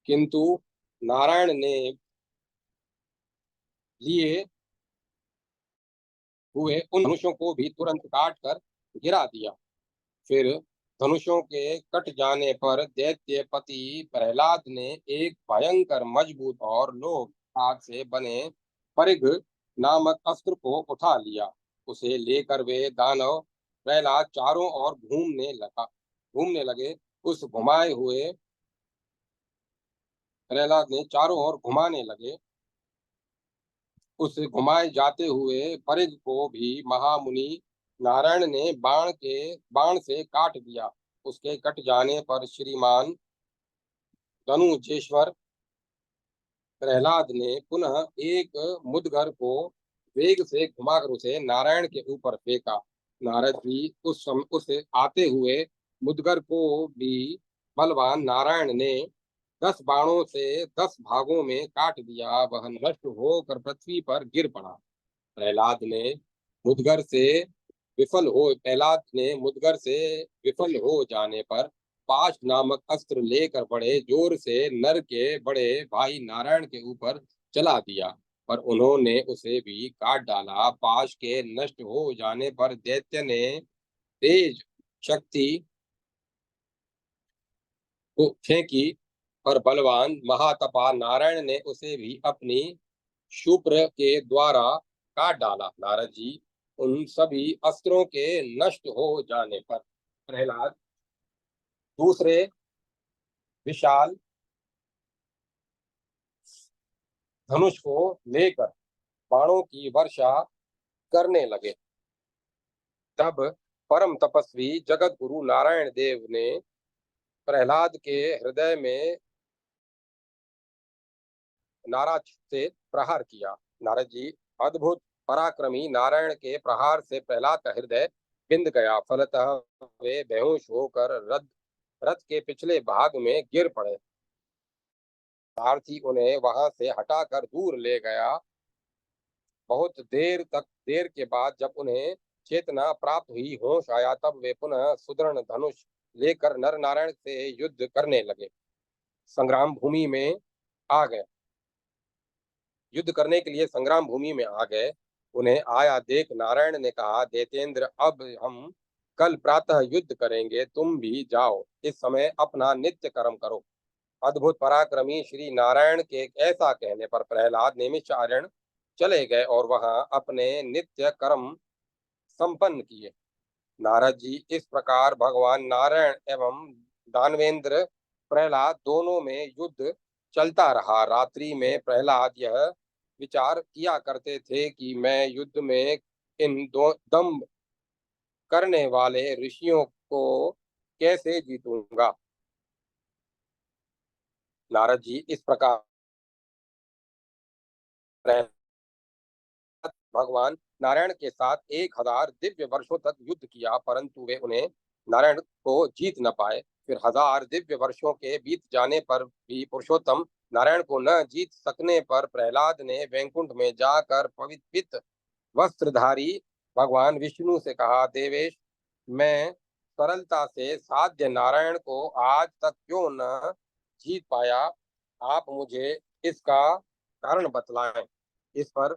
किंतु नारायण ने लिए हुए उन धनुषों को भी तुरंत काट कर गिरा दिया। फिर धनुषों के कट जाने पर दैत्यपति प्रहलाद ने एक भयंकर मजबूत और लोह हाथ से बने परिघ नामक अस्त्र को उठा लिया। उसे लेकर वे दानव प्रहलाद चारों ओर घूमने लगे। उस घुमाए हुए प्रहलाद ने चारों ओर घुमाने लगे। उस घुमाए जाते हुए परिघ को भी महामुनि नारायण ने बाण से काट दिया। उसके कट जाने पर श्रीमान धनुजेश्वर प्रहलाद ने पुनः एक मुदगर को वेग से घुमाकर उसे नारायण के ऊपर फेंका। नारद जी उस आते हुए मुदगर को भी बलवान नारायण ने 10 बाणों से 10 भागों में काट दिया। वह नष्ट होकर पृथ्वी पर गिर पड़ा। प्रहलाद ने मुदगर से विफल हो जाने पर पाश नामक अस्त्र लेकर बड़े जोर से नर के बड़े भाई नारायण के ऊपर चला दिया, पर उन्होंने उसे भी काट डाला। पाश के नष्ट हो जाने पर दैत्य ने तेज शक्ति को फेंकी, पर बलवान महातपा नारायण ने उसे भी अपनी शुभ्र के द्वारा काट डाला। नारद जी, उन सभी अस्त्रों के नष्ट हो जाने पर प्रहलाद दूसरे विशाल धनुष को लेकर बाणों की वर्षा करने लगे। तब परम तपस्वी जगत गुरु नारायण देव ने प्रहलाद के हृदय में नाराज से प्रहार किया। नारद जी, अद्भुत पराक्रमी नारायण के प्रहार से प्रहलाद का हृदय बिंद गया। फलतः वे बेहोश होकर रथ के पिछले भाग में गिर पड़े। सारथी उन्हें वहां से हटाकर दूर ले गया। बहुत देर के बाद जब उन्हें चेतना प्राप्त हुई, होश आया, तब वे पुनः सुदृढ़ धनुष लेकर नर नारायण से युद्ध करने लगे। संग्राम भूमि में आ गए युद्ध करने के लिए संग्राम भूमि में आ गए। उन्हें आया देख नारायण ने कहा, दैत्येंद्र, अब हम कल प्रातः युद्ध करेंगे, तुम भी जाओ, इस समय अपना नित्य कर्म करो। अद्भुत पराक्रमी श्री नारायण के ऐसा कहने पर प्रहलाद नैमिषारण्य चले गए और वहां अपने नित्य कर्म संपन्न किए। नारद जी, इस प्रकार भगवान नारायण एवं दानवेंद्र प्रहलाद दोनों में युद्ध चलता रहा। रात्रि में प्रहलाद यह विचार किया करते थे कि मैं युद्ध में इन दो दम्भ करने वाले ऋषियों को कैसे जीतूंगा। नारद जी, इस प्रकार भगवान नारायण के साथ 1000 दिव्य वर्षों तक युद्ध किया, परंतु वे उन्हें नारायण को जीत न पाए। फिर 1000 दिव्य वर्षों के बीत जाने पर भी पुरुषोत्तम नारायण को न जीत सकने पर प्रहलाद ने वैकुंठ में जाकर पवित्र वस्त्रधारी भगवान विष्णु से कहा, देवेश, मैं सरलता से साध्य नारायण को आज तक क्यों न जीत पाया, आप मुझे इसका कारण बतलाएं। इस पर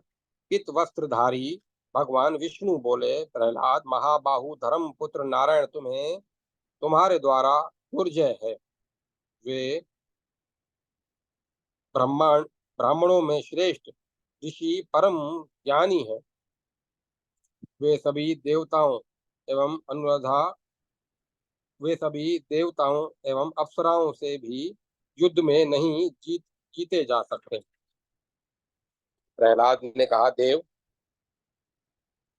पित वस्त्रधारी भगवान विष्णु बोले, प्रहलाद, महाबाहु धर्म पुत्र नारायण तुम्हारे द्वारा दुर्जय है। वे ब्रह्मांड ब्राह्मणों में श्रेष्ठ ऋषि परम ज्ञानी है। वे सभी देवताओं एवं अनुराधा वे सभी देवताओं एवं अप्सराओं से भी युद्ध में नहीं जीते जा सकते। प्रहलाद ने कहा, देव,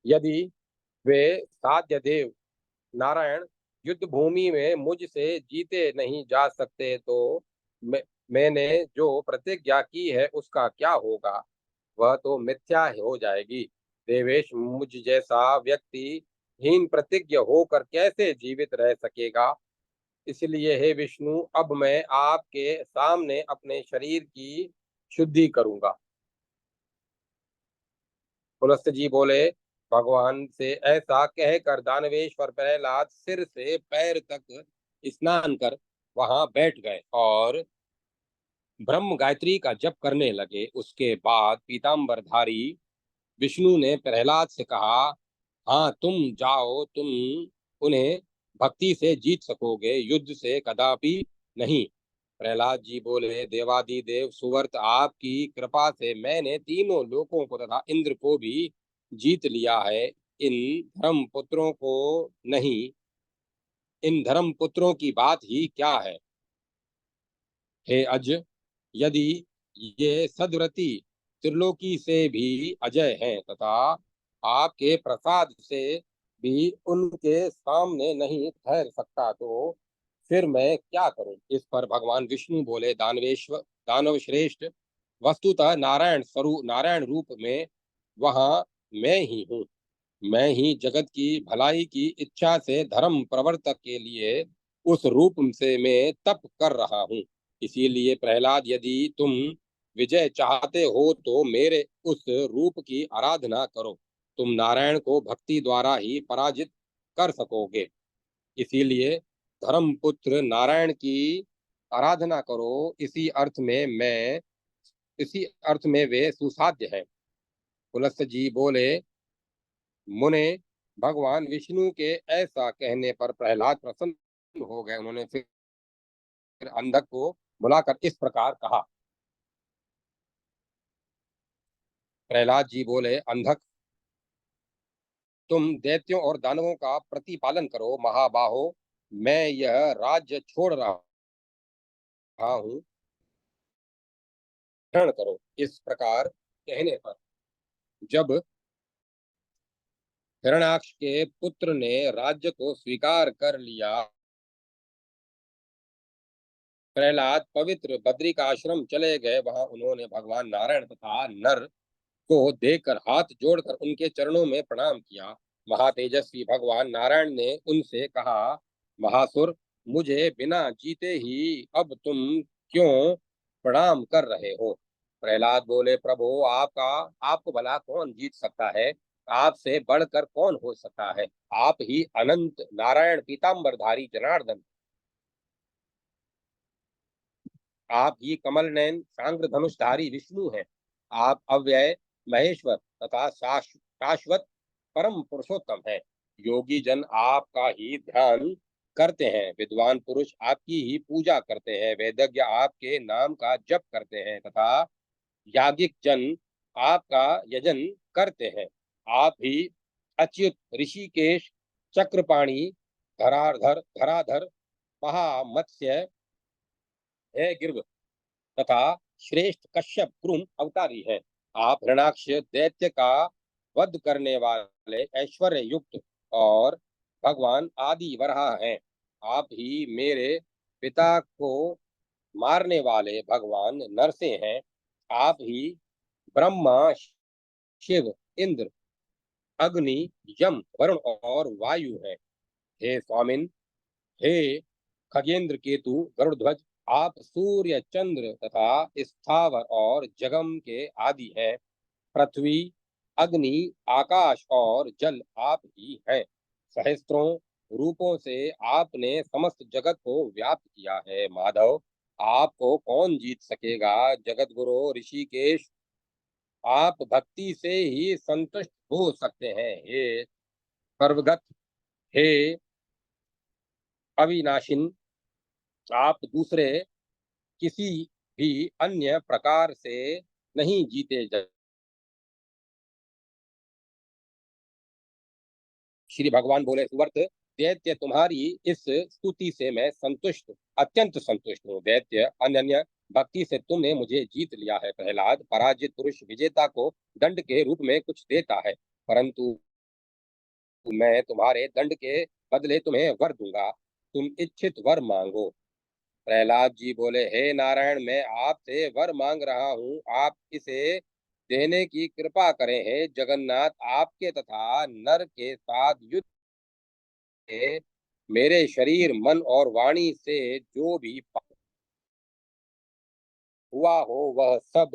यदि वे साध्य देव नारायण युद्ध भूमि में मुझसे जीते नहीं जा सकते तो मैंने जो प्रतिज्ञा की है उसका क्या होगा? वह तो मिथ्या हो जाएगी। देवेश, मुझ जैसा व्यक्ति हीन प्रतिज्ञ होकर कैसे जीवित रह सकेगा? इसलिए हे विष्णु, अब मैं आपके सामने अपने शरीर की शुद्धि करूंगा। पुलस्त जी बोले, भगवान से ऐसा कहकर दानवेश्वर प्रहलाद सिर से पैर तक स्नान कर वहां बैठ गए और ब्रह्म गायत्री का जप करने लगे। उसके बाद पीतांबरधारी विष्णु ने प्रहलाद से कहा, हाँ, तुम जाओ, तुम उन्हें भक्ति से जीत सकोगे, युद्ध से कदापि नहीं। प्रहलाद जी बोले, देवादिदेव सुवर्त, आपकी कृपा से मैंने तीनों लोकों को तथा इंद्र को भी जीत लिया है। इन धर्म पुत्रों को नहीं, इन धर्म पुत्रों की बात ही क्या है? हे अज, यदि ये सदव्रती त्रिलोकी से भी अजय हैं तथा आपके प्रसाद से भी उनके सामने नहीं ठहर सकता, तो फिर मैं क्या करूं? इस पर भगवान विष्णु बोले, दानव श्रेष्ठ, वस्तुतः नारायण रूप में वहां मैं ही हूँ। मैं ही जगत की भलाई की इच्छा से धर्म प्रवर्तक के लिए उस रूप से मैं तप कर रहा हूँ। इसीलिए प्रहलाद, यदि तुम विजय चाहते हो तो मेरे उस रूप की आराधना करो। तुम नारायण को भक्ति द्वारा ही पराजित कर सकोगे। इसीलिए धर्मपुत्र नारायण की आराधना करो। इसी अर्थ में वे सुसाध्य हैं। पुलस्त जी बोले, मुने, भगवान विष्णु के ऐसा कहने पर प्रहलाद प्रसन्न हो गए। उन्होंने फिर अंधक को बुलाकर इस प्रकार कहा। प्रहलाद जी बोले, अंधक, तुम दैत्यों और दानवों का प्रतिपालन करो। महाबाहो, मैं यह राज्य छोड़ रहा हूँ, ग्रहण करो। इस प्रकार कहने पर जब हिरण्याक्ष के पुत्र ने राज्य को स्वीकार कर लिया, प्रहलाद पवित्र बद्री का आश्रम चले गए। वहां उन्होंने भगवान नारायण तथा नर को देखकर हाथ जोड़कर उनके चरणों में प्रणाम किया। महातेजस्वी भगवान नारायण ने उनसे कहा, महासुर, मुझे बिना जीते ही अब तुम क्यों प्रणाम कर रहे हो? प्रहलाद बोले, प्रभु, आपको भला कौन जीत सकता है? आपसे बढ़कर कौन हो सकता है? आप ही अनंत नारायण पीतांबरधारी जनार्दन, आप ही कमल नयन सांग्र धनुषधारी विष्णु हैं। आप अव्यय महेश्वर तथा शाश्वत परम पुरुषोत्तम हैं। योगी जन आपका ही ध्यान करते हैं, विद्वान पुरुष आपकी ही पूजा करते हैं, वेदज्ञ आपके नाम का जप करते हैं तथा याज्ञिक जन आपका यजन करते हैं। आप ही अच्युत ऋषिकेश चक्रपाणी धराधर महामत्स्य है गिर्व तथा श्रेष्ठ कश्यप कुरुम अवतारी है। आप हिरणाक्ष दैत्य का वध करने वाले ऐश्वर्य युक्त और भगवान आदि वराह हैं। आप ही मेरे पिता को मारने वाले भगवान नरसिंह हैं। आप ही ब्रह्मा, शिव, इंद्र, अग्नि, यम, वरुण और वायु हैं। हे स्वामिन, हे खगेंद्र केतु गरुड़ध्वज, आप सूर्य चंद्र तथा स्थावर और जगम के आदि हैं। पृथ्वी, अग्नि, आकाश और जल आप ही हैं। सहस्त्रों रूपों से आपने समस्त जगत को व्याप्त किया है। माधव, आपको कौन जीत सकेगा? जगत गुरु ऋषिकेश, आप भक्ति से ही संतुष्ट हो सकते हैं। हे सर्वगत, हे अविनाशिन, आप दूसरे किसी भी अन्य प्रकार से नहीं जीते जा। श्री भगवान बोले, सुवर्त, दैत्य तुम्हारी इस स्तुति से मैं अत्यंत संतुष्ट हूँ। दैत्य अनन्य भक्ति से तुमने मुझे जीत लिया है। प्रहलाद, पराजित पुरुष विजेता को दंड के रूप में कुछ देता है, परंतु मैं तुम्हारे दंड के बदले तुम्हें वर दूंगा। तुम इच्छित वर मांगो। प्रहलाद जी बोले, हे नारायण, मैं आपसे वर मांग रहा हूँ, आप इसे देने की कृपा करें। हे जगन्नाथ, आपके तथा नर के साथ युद्ध में मेरे शरीर, मन और वाणी से जो भी पाप हुआ हो वह सब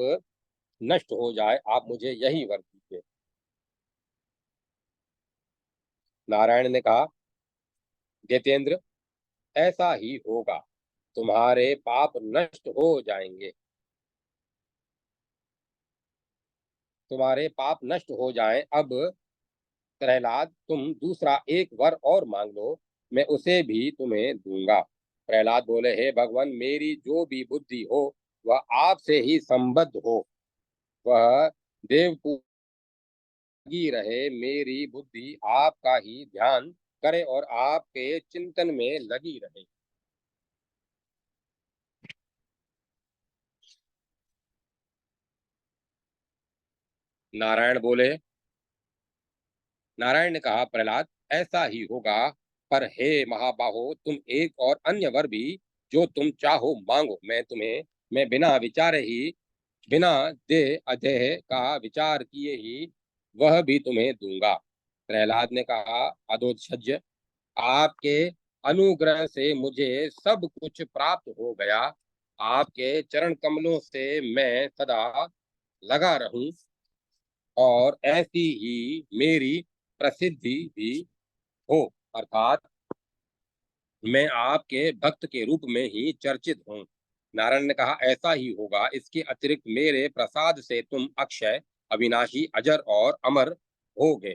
नष्ट हो जाए। आप मुझे यही वर दीजिए। नारायण ने कहा, दैत्येंद्र, ऐसा ही होगा, तुम्हारे पाप नष्ट हो जाएंगे। तुम्हारे पाप नष्ट हो जाएं। अब प्रहलाद, तुम दूसरा एक वर और मांग लो, मैं उसे भी तुम्हें दूंगा। प्रहलाद बोले, हे भगवान, मेरी जो भी बुद्धि हो वह आपसे ही संबद्ध हो, वह देवपूगी रहे। मेरी बुद्धि आपका ही ध्यान करे और आपके चिंतन में लगी रहे। नारायण बोले, नारायण ने कहा, प्रहलाद, ऐसा ही होगा, पर हे महाबाहो, तुम एक और अन्य वर भी जो तुम चाहो मांगो। मैं बिना विचारे ही, बिना देह अधेह का विचार किए ही वह भी तुम्हें दूंगा। प्रहलाद ने कहा, अधोक्षज, आपके अनुग्रह से मुझे सब कुछ प्राप्त हो गया। आपके चरण कमलों से मैं सदा लगा रहूं और ऐसी ही मेरी प्रसिद्धि भी हो, अर्थात मैं आपके भक्त के रूप में ही चर्चित हूँ। नारायण ने कहा, ऐसा ही होगा। इसके अतिरिक्त मेरे प्रसाद से तुम अक्षय, अविनाशी, अजर और अमर होगे।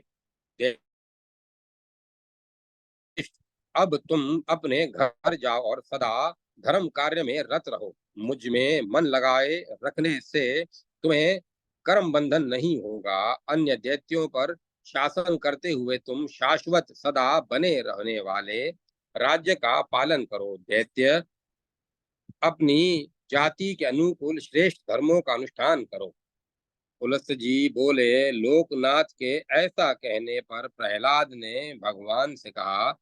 अब तुम अपने घर जाओ और सदा धर्म कार्य में रत रहो। मुझ में मन लगाए रखने से तुम्हें कर्म बंधन नहीं होगा। अन्य दैत्यों पर शासन करते हुए तुम शाश्वत सदा बने रहने वाले राज्य का पालन करो। दैत्य, अपनी जाति के अनुकूल श्रेष्ठ धर्मों का अनुष्ठान करो। पुलस्त जी बोले, लोकनाथ के ऐसा कहने पर प्रहलाद ने भगवान से कहा,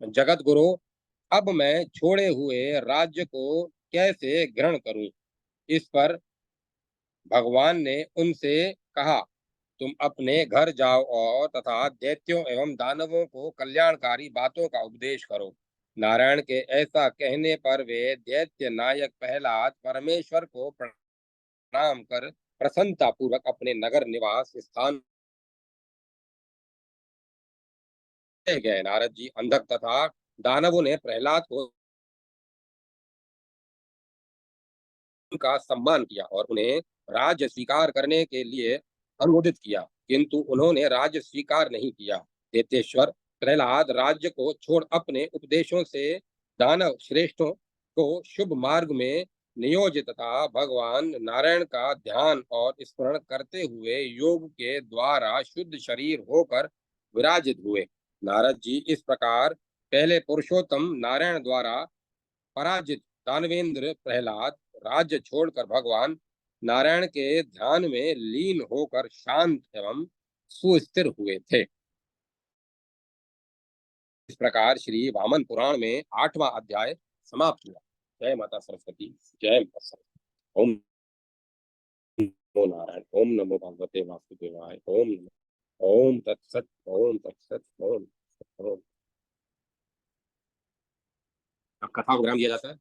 जगत गुरु, अब मैं छोड़े हुए राज्य को कैसे ग्रहण करूं। इस पर भगवान ने उनसे कहा, तुम अपने घर जाओ और तथा दैत्यों एवं दानवों को कल्याणकारी बातों का उपदेश करो। नारायण के ऐसा कहने पर वे दैत्य नायक प्रहलाद परमेश्वर को प्रणाम कर प्रसन्नता पूर्वक अपने नगर निवास स्थान गए। नारद जी, अंधक तथा दानवों ने प्रहलाद को का सम्मान किया और उन्हें राज्य स्वीकार करने के लिए अनुमोदित किया, किंतु उन्होंने राज्य स्वीकार नहीं किया। देतेश्वर, प्रहलाद राज्य को छोड़ अपने उपदेशों से दानव श्रेष्ठों को शुभ मार्ग में नियोजित तथा भगवान नारायण का ध्यान और स्मरण करते हुए योग के द्वारा शुद्ध शरीर होकर विराजित हुए। नारद जी, इस प्रकार पहले पुरुषोत्तम नारायण द्वारा पराजित दानवेंद्र प्रहलाद राज्य छोड़कर भगवान नारायण के ध्यान में लीन होकर शांत एवं सुस्थिर हुए थे। इस प्रकार श्री वामन पुराण में 8वां अध्याय समाप्त हुआ। जय माता सरस्वती। जय माता सरस्वती। ओम नमो नारायण। ओम नमो भगवते वासुदेवाय। ओम तत्सत। ओम तत्सत। ओम। अब कथा को विराम दिया जाता है।